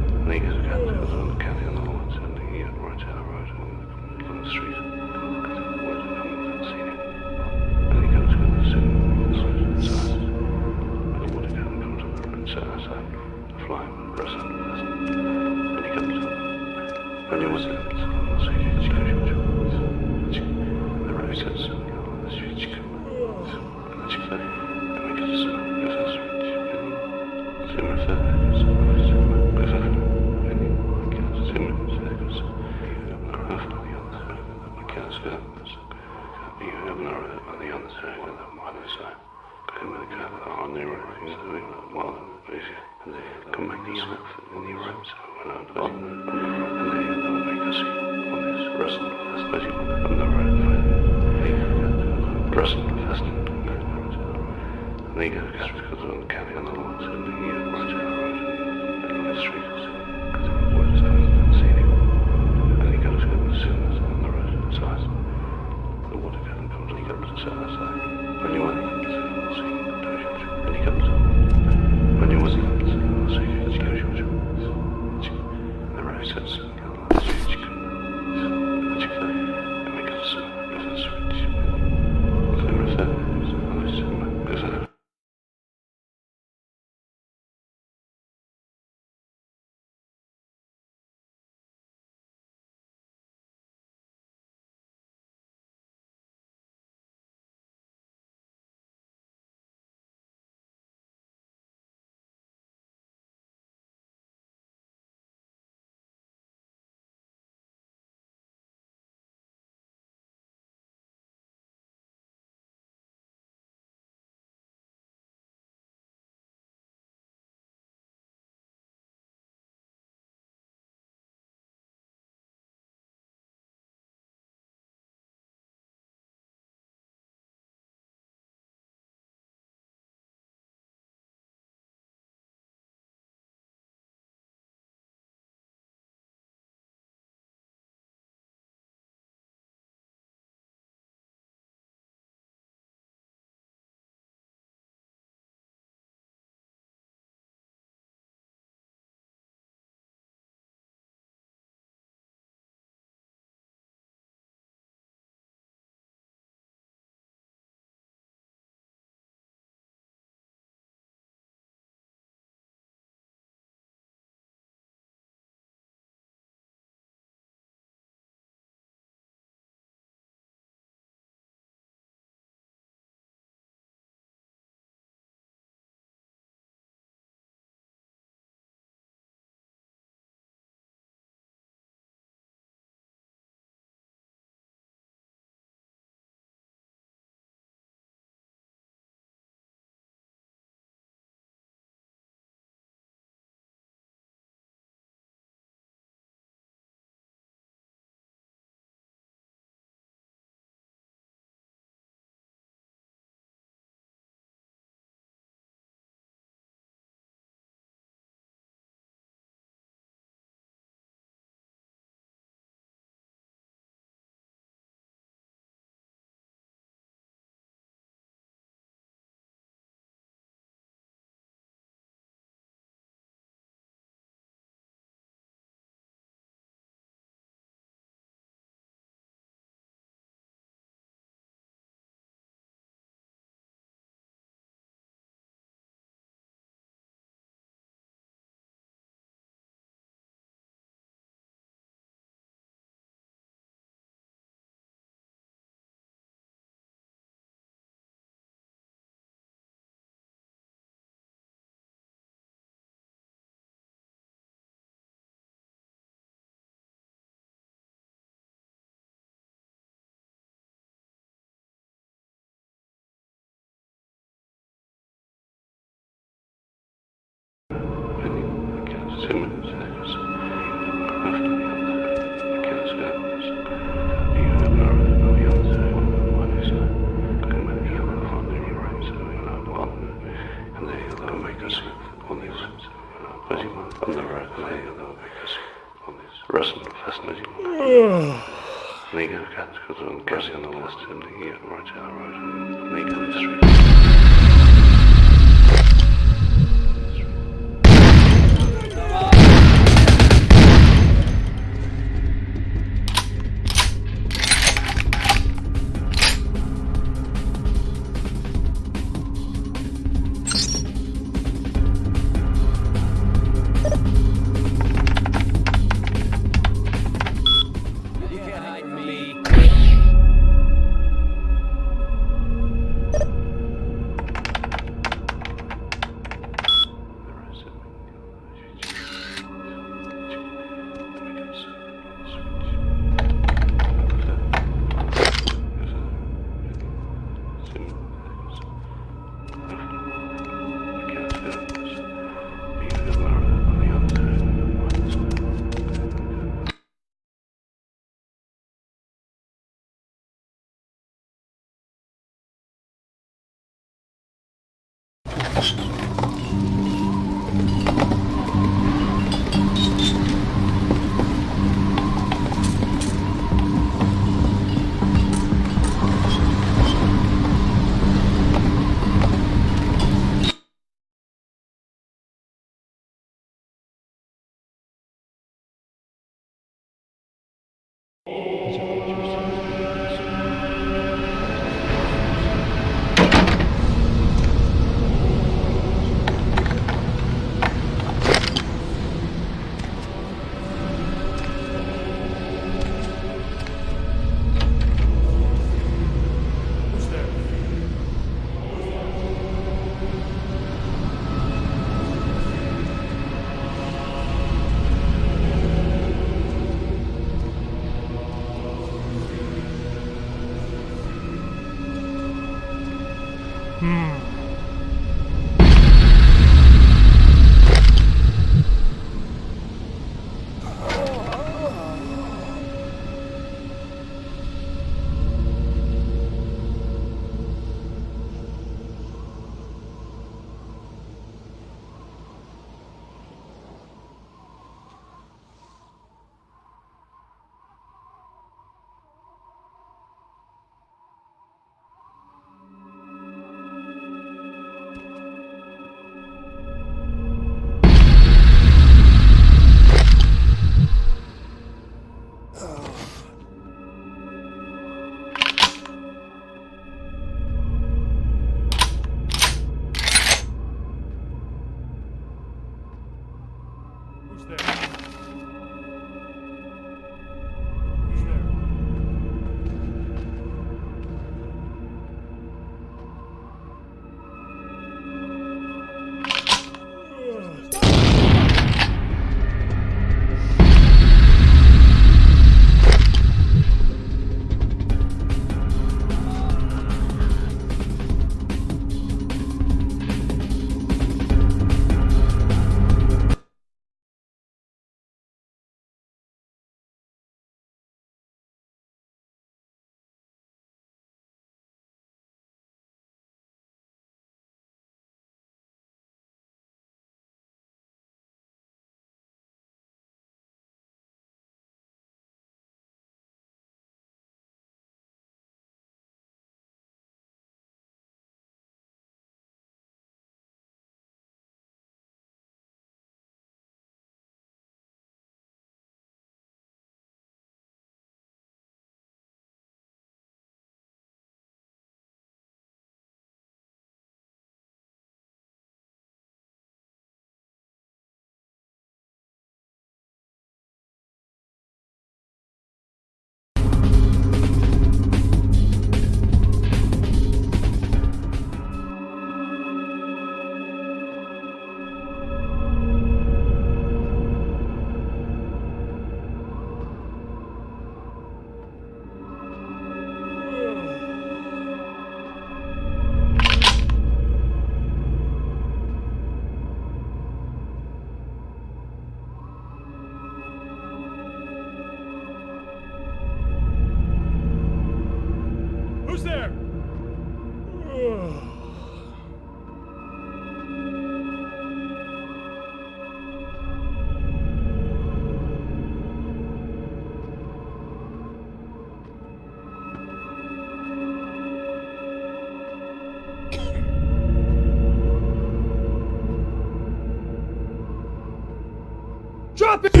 Drop it!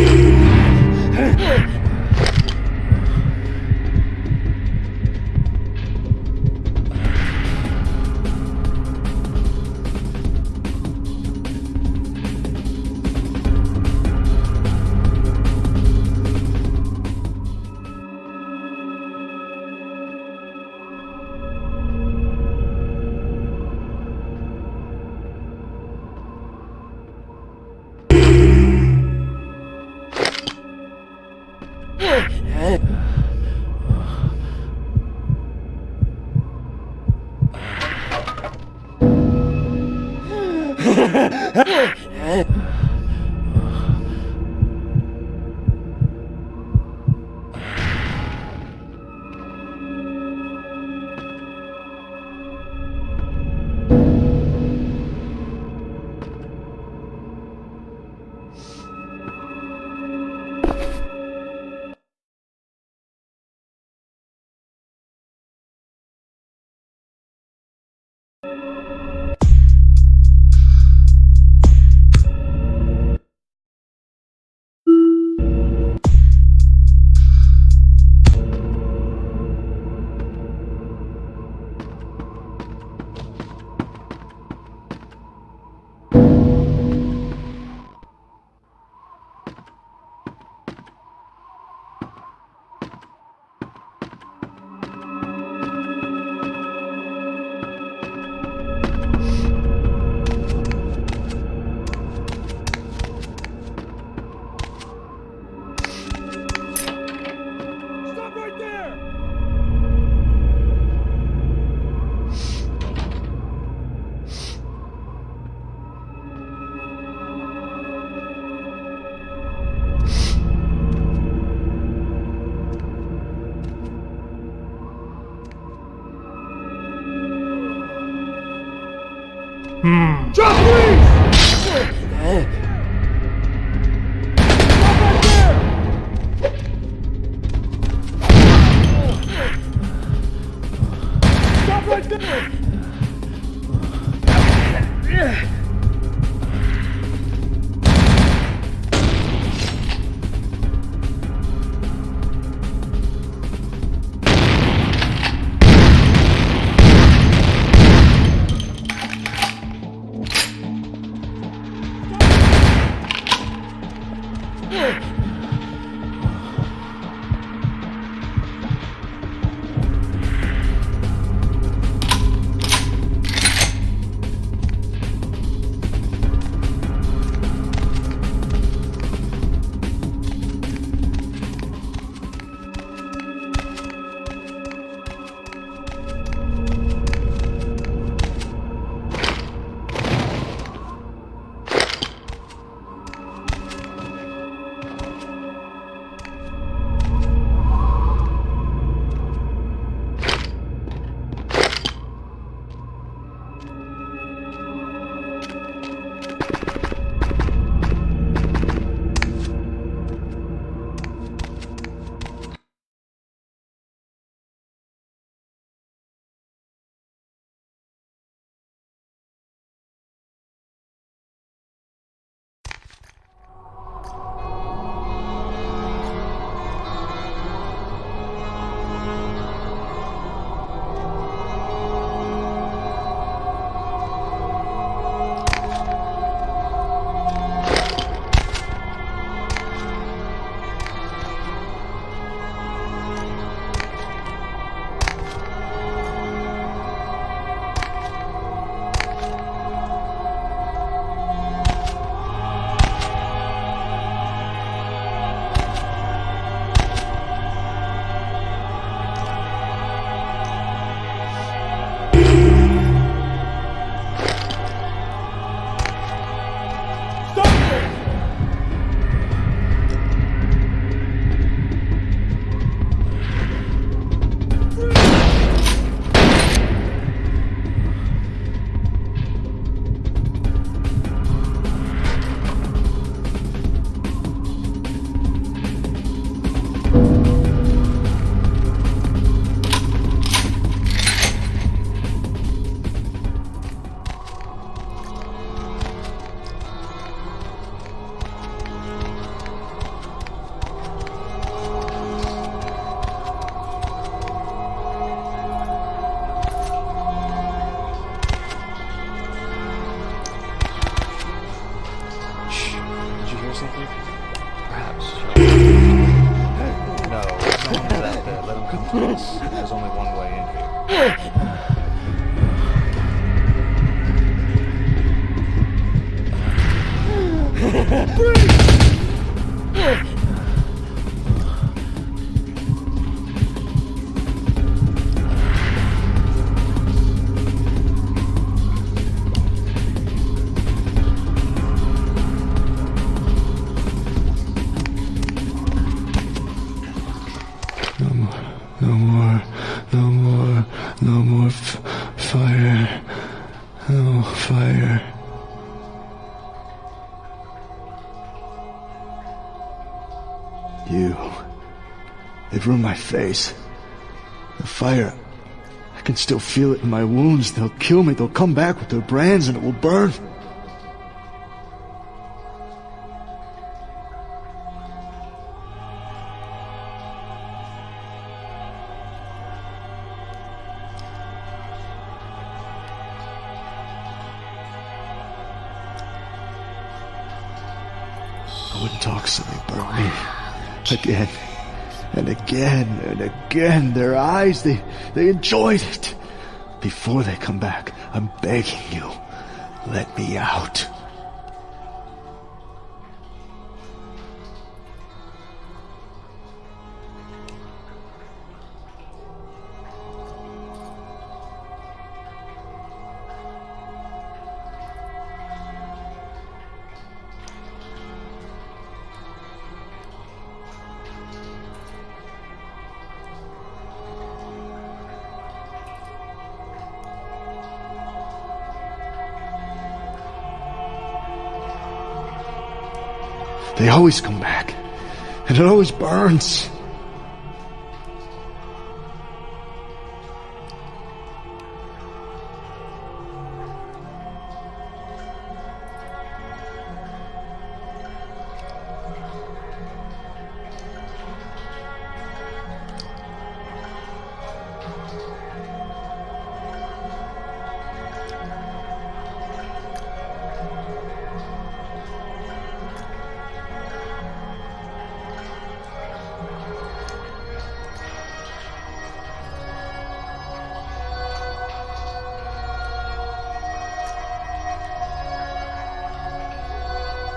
Drop, please! Stop right there! something? Perhaps. No, someone's out there. Let him come to us. There's only one way in here. No more fire. No fire. They've ruined my face. The fire, I can still feel it in my wounds. They'll kill me. They'll come back with their brands and it will burn. I wouldn't talk so they burn me. Again. And again and again, their eyes, they enjoyed it. Before they come back, I'm begging you, let me out. They always come back, and it always burns.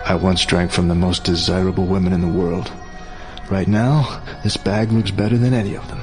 I once drank from the most desirable women in the world. Right now, this bag looks better than any of them.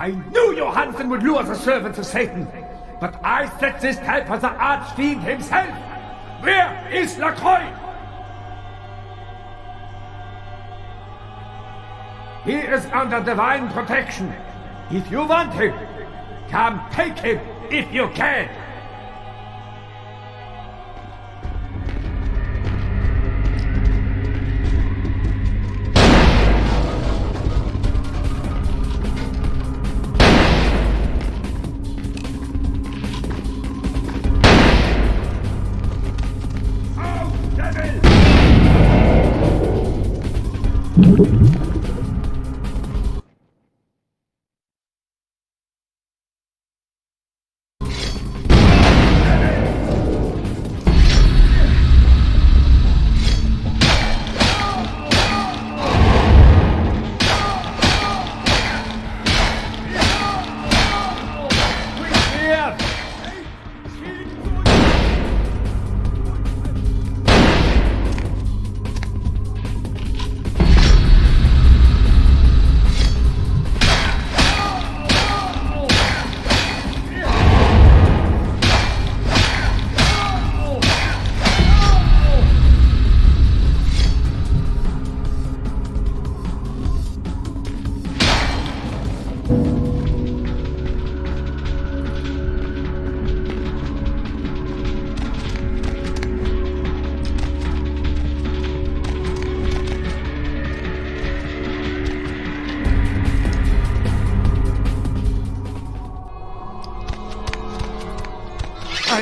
I knew Johansen would lure the servant to Satan, but I set this trap for the archfiend himself. Where is Lacroix? He is under divine protection. If you want him, come take him if you can.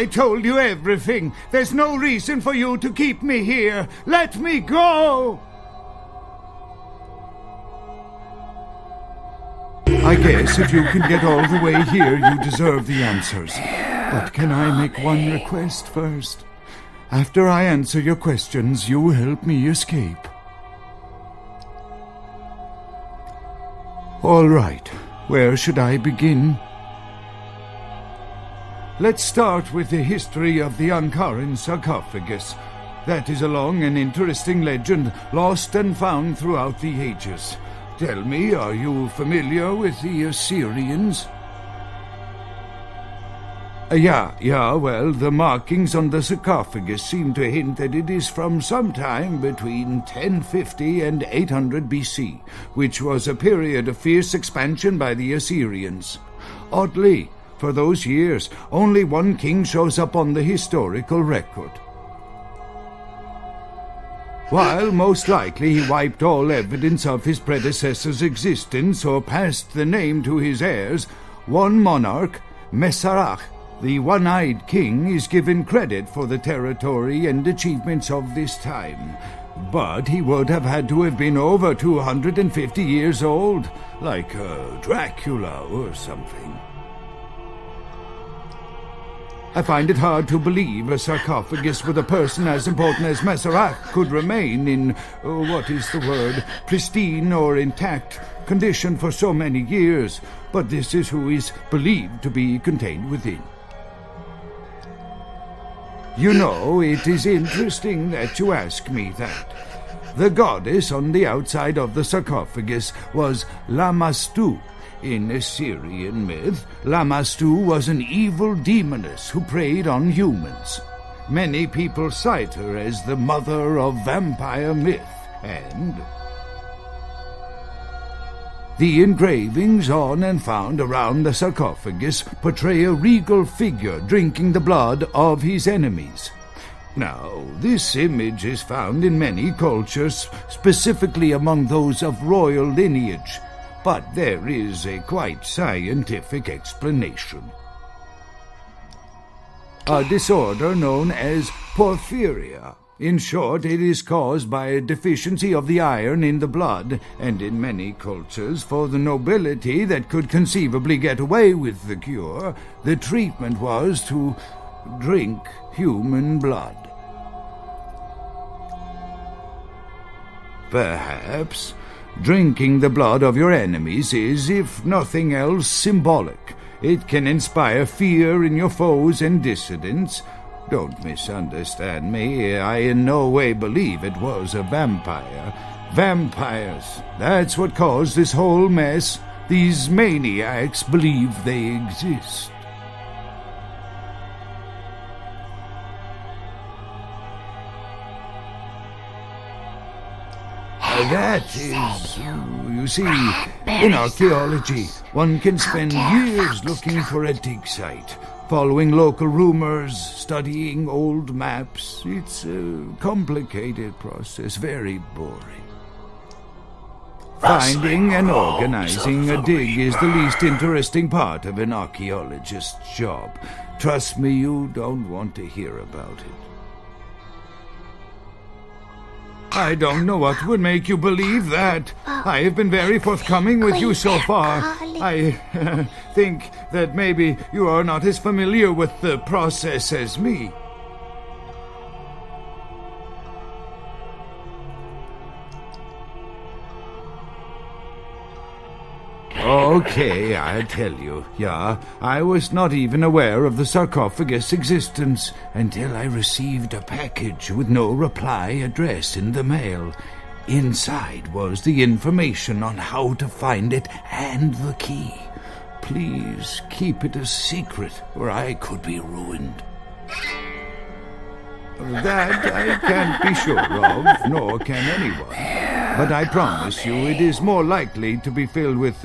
I told you everything. There's no reason for you to keep me here. Let me go! I guess if you can get all the way here, you deserve the answers. But can I make one request first? After I answer your questions, you help me escape. All right. Where should I begin? Let's start with the history of the Ankaran sarcophagus. That is a long and interesting legend, lost and found throughout the ages. Tell me, are you familiar with the Assyrians? Yeah, well, the markings on the sarcophagus seem to hint that it is from some time between 1050 and 800 BC, which was a period of fierce expansion by the Assyrians. Oddly, for those years, only one king shows up on the historical record. While most likely he wiped all evidence of his predecessor's existence or passed the name to his heirs, one monarch, Mesarach, The one-eyed king is given credit for the territory and achievements of this time, but he would have had to have been over 250 years old, like Dracula or something. I find it hard to believe a sarcophagus with a person as important as Masquerade could remain in, pristine or intact condition for so many years, but this is who is believed to be contained within. You know, it is interesting that you ask me that. The goddess on the outside of the sarcophagus was Lamashtu. In Assyrian myth, Lamashtu was an evil demoness who preyed on humans. Many people cite her as the mother of vampire myth, and the engravings on and found around the sarcophagus portray a regal figure drinking the blood of his enemies. Now, this image is found in many cultures, specifically among those of royal lineage, but there is a quite scientific explanation. A disorder known as porphyria. In short, it is caused by a deficiency of the iron in the blood, and in many cultures, for the nobility that could conceivably get away with the cure, the treatment was to drink human blood. Perhaps drinking the blood of your enemies is, if nothing else, symbolic. It can inspire fear in your foes and dissidents. Don't misunderstand me. I in no way believe it was a vampire. Vampires, that's what caused this whole mess. These maniacs believe they exist. That is, you see, in archaeology, one can spend years looking for a dig site, following local rumors, studying old maps. It's a complicated process, very boring. Finding and organizing a dig is the least interesting part of an archaeologist's job. Trust me, you don't want to hear about it. I don't know what would make you believe that. I have been very forthcoming with you so far. I think that maybe you are not as familiar with the process as me. Okay, I'll tell you. Yeah, I was not even aware of the sarcophagus' existence until I received a package with no reply address in the mail. Inside was the information on how to find it and the key. Please keep it a secret, or I could be ruined. That I can't be sure of, nor can anyone. But I promise you it is more likely to be filled with,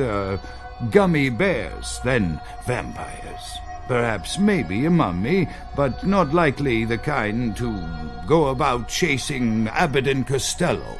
gummy bears than vampires. Perhaps maybe a mummy, but not likely the kind to go about chasing Abbott and Costello.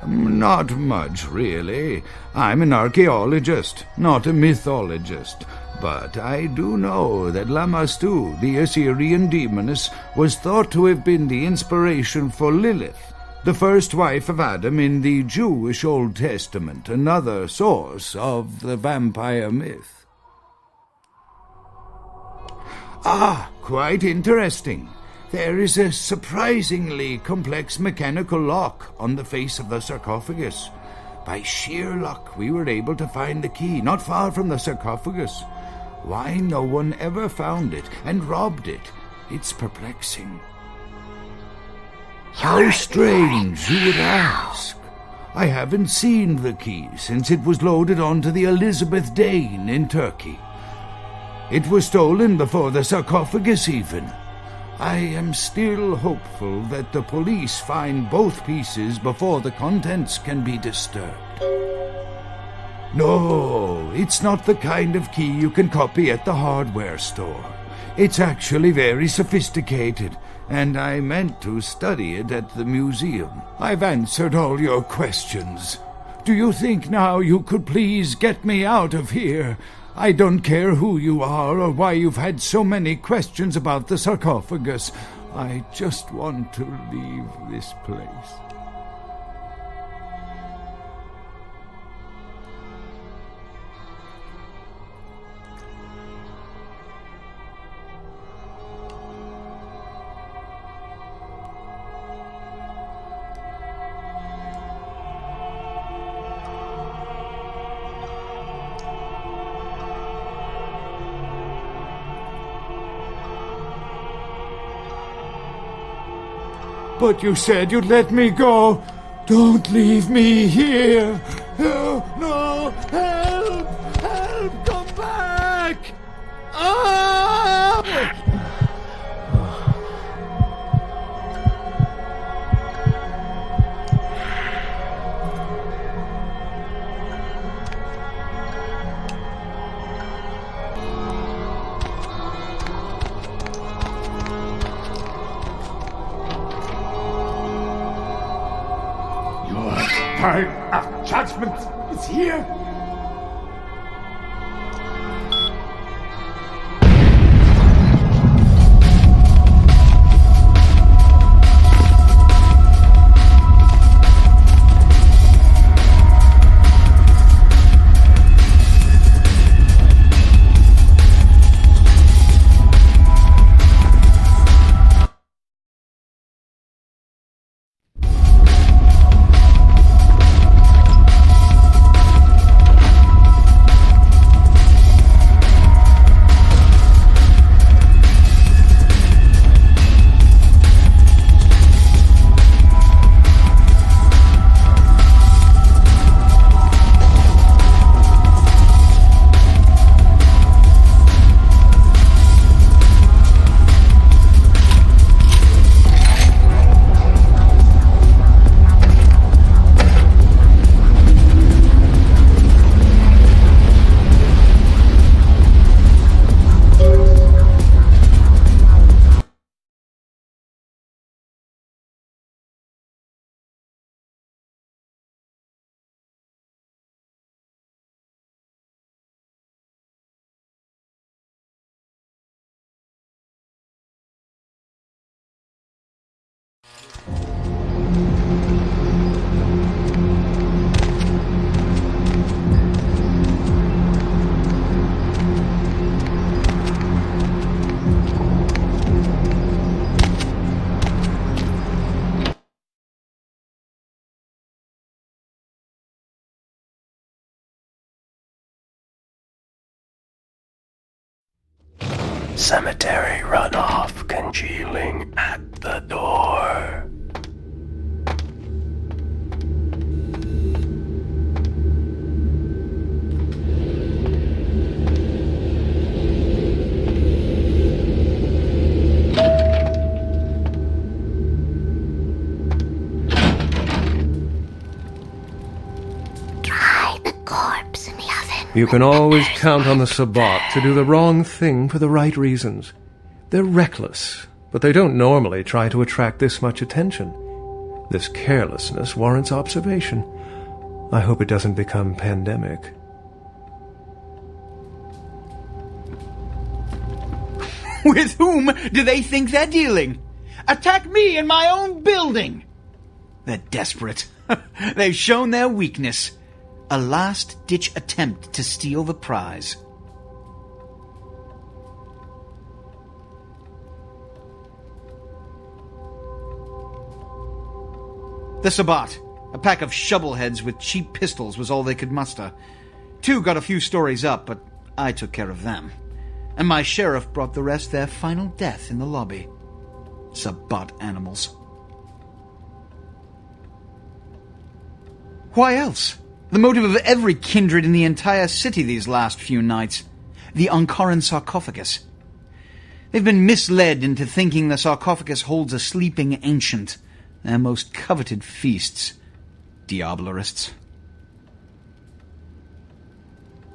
Not much, really. I'm an archaeologist, not a mythologist. But I do know that Lamashtu, the Assyrian demoness, was thought to have been the inspiration for Lilith, the first wife of Adam in the Jewish Old Testament, another source of the vampire myth. Ah, quite interesting. There is a surprisingly complex mechanical lock on the face of the sarcophagus. By sheer luck, we were able to find the key not far from the sarcophagus. Why no one ever found it and robbed it? It's perplexing. How strange, you would ask. I haven't seen the key since it was loaded onto the Elizabeth Dane in Turkey. It was stolen before the sarcophagus even. I am still hopeful that the police find both pieces before the contents can be disturbed. No, it's not the kind of key you can copy at the hardware store. It's actually very sophisticated, and I meant to study it at the museum. I've answered all your questions. Do you think now you could please get me out of here? I don't care who you are or why you've had so many questions about the sarcophagus. I just want to leave this place. But you said you'd let me go. Don't leave me here. Oh, no, help! Help! Come back! Ah! Time of judgment is here. Cemetery runoff congealing at the door. Dry the corpse in the oven. You can always count on the Sabbat to do the wrong thing for the right reasons. They're reckless, but they don't normally try to attract this much attention. This carelessness warrants observation. I hope it doesn't become pandemic. With whom do they think they're dealing? Attack me in my own building! They're desperate. They've shown their weakness. A last-ditch attempt to steal the prize. The Sabbat. A pack of shovelheads with cheap pistols was all they could muster. 2 got a few stories up, but I took care of them. And my sheriff brought the rest their final death in the lobby. Sabbat animals. Why else? The motive of every kindred in the entire city these last few nights. The Ankaran sarcophagus. They've been misled into thinking the sarcophagus holds a sleeping ancient. Their most coveted feasts. Diablerists.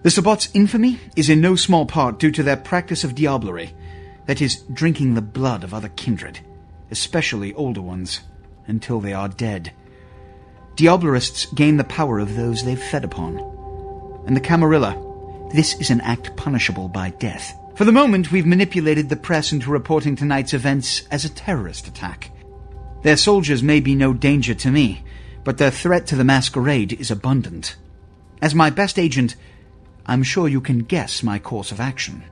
The Sabbat's infamy is in no small part due to their practice of diablerie, that is, drinking the blood of other kindred, especially older ones, until they are dead. Diablerists gain the power of those they've fed upon. And the Camarilla, this is an act punishable by death. For the moment, we've manipulated the press into reporting tonight's events as a terrorist attack. Their soldiers may be no danger to me, but their threat to the Masquerade is abundant. As my best agent, I'm sure you can guess my course of action.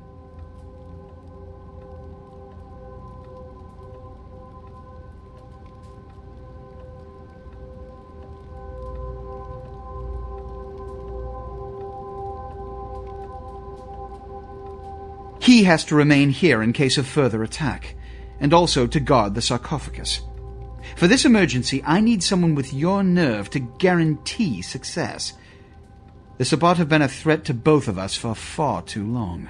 He has to remain here in case of further attack, and also to guard the sarcophagus. For this emergency, I need someone with your nerve to guarantee success. The Sabbat have been a threat to both of us for far too long.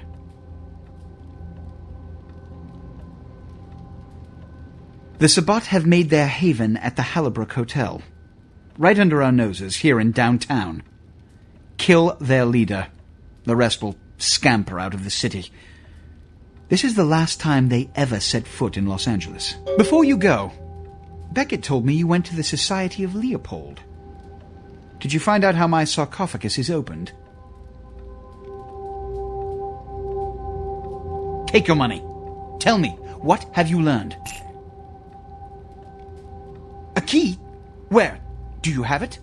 The Sabbat have made their haven at the Hallibrook Hotel, right under our noses here in downtown. Kill their leader. The rest will scamper out of the city. This is the last time they ever set foot in Los Angeles. Before you go, Beckett told me you went to the Society of Leopold. Did you find out how my sarcophagus is opened? Take your money. Tell me, what have you learned? A key? Where? Do you have it?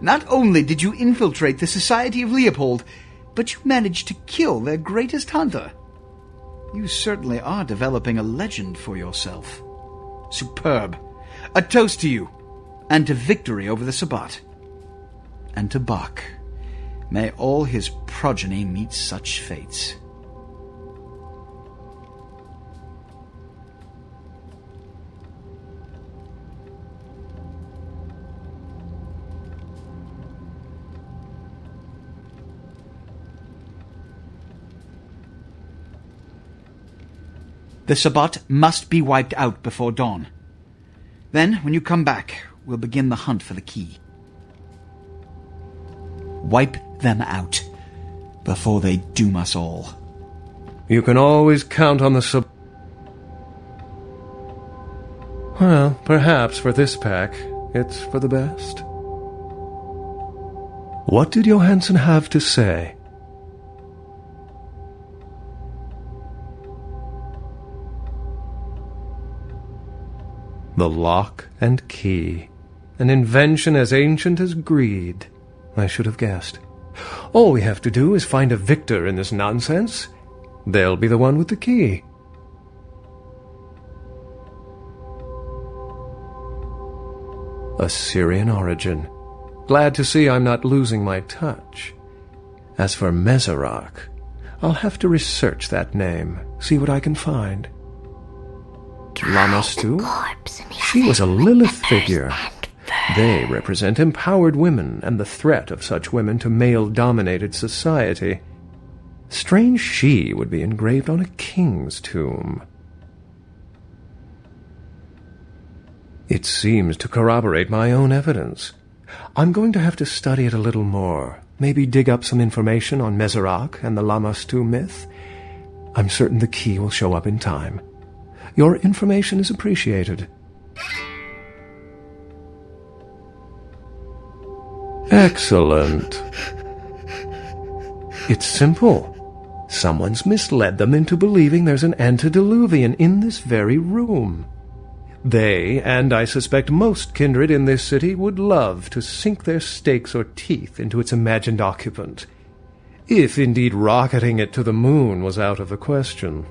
Not only did you infiltrate the Society of Leopold, but you managed to kill their greatest hunter. You certainly are developing a legend for yourself. Superb. A toast to you, and to victory over the Sabbat. And to Bach. May all his progeny meet such fates. The Sabbat must be wiped out before dawn. Then, when you come back, we'll begin the hunt for the key. Wipe them out before they doom us all. You can always count on the Well, perhaps for this pack, it's for the best. What did Johansson have to say? The lock and key. An invention as ancient as greed. I should have guessed. All we have to do is find a victor in this nonsense. They'll be the one with the key. Assyrian origin. Glad to see I'm not losing my touch. As for Mezerak, I'll have to research that name, see what I can find. Lamastu? She was a Lilith figure. They represent empowered women and the threat of such women to male-dominated society. Strange she would be engraved on a king's tomb. It seems to corroborate my own evidence. I'm going to have to study it a little more, maybe dig up some information on Mezerak and the Lamastu myth. I'm certain the key will show up in time. Your information is appreciated. Excellent. It's simple. Someone's misled them into believing there's an antediluvian in this very room. They, and I suspect most kindred in this city, would love to sink their stakes or teeth into its imagined occupant, if indeed rocketing it to the moon was out of the question.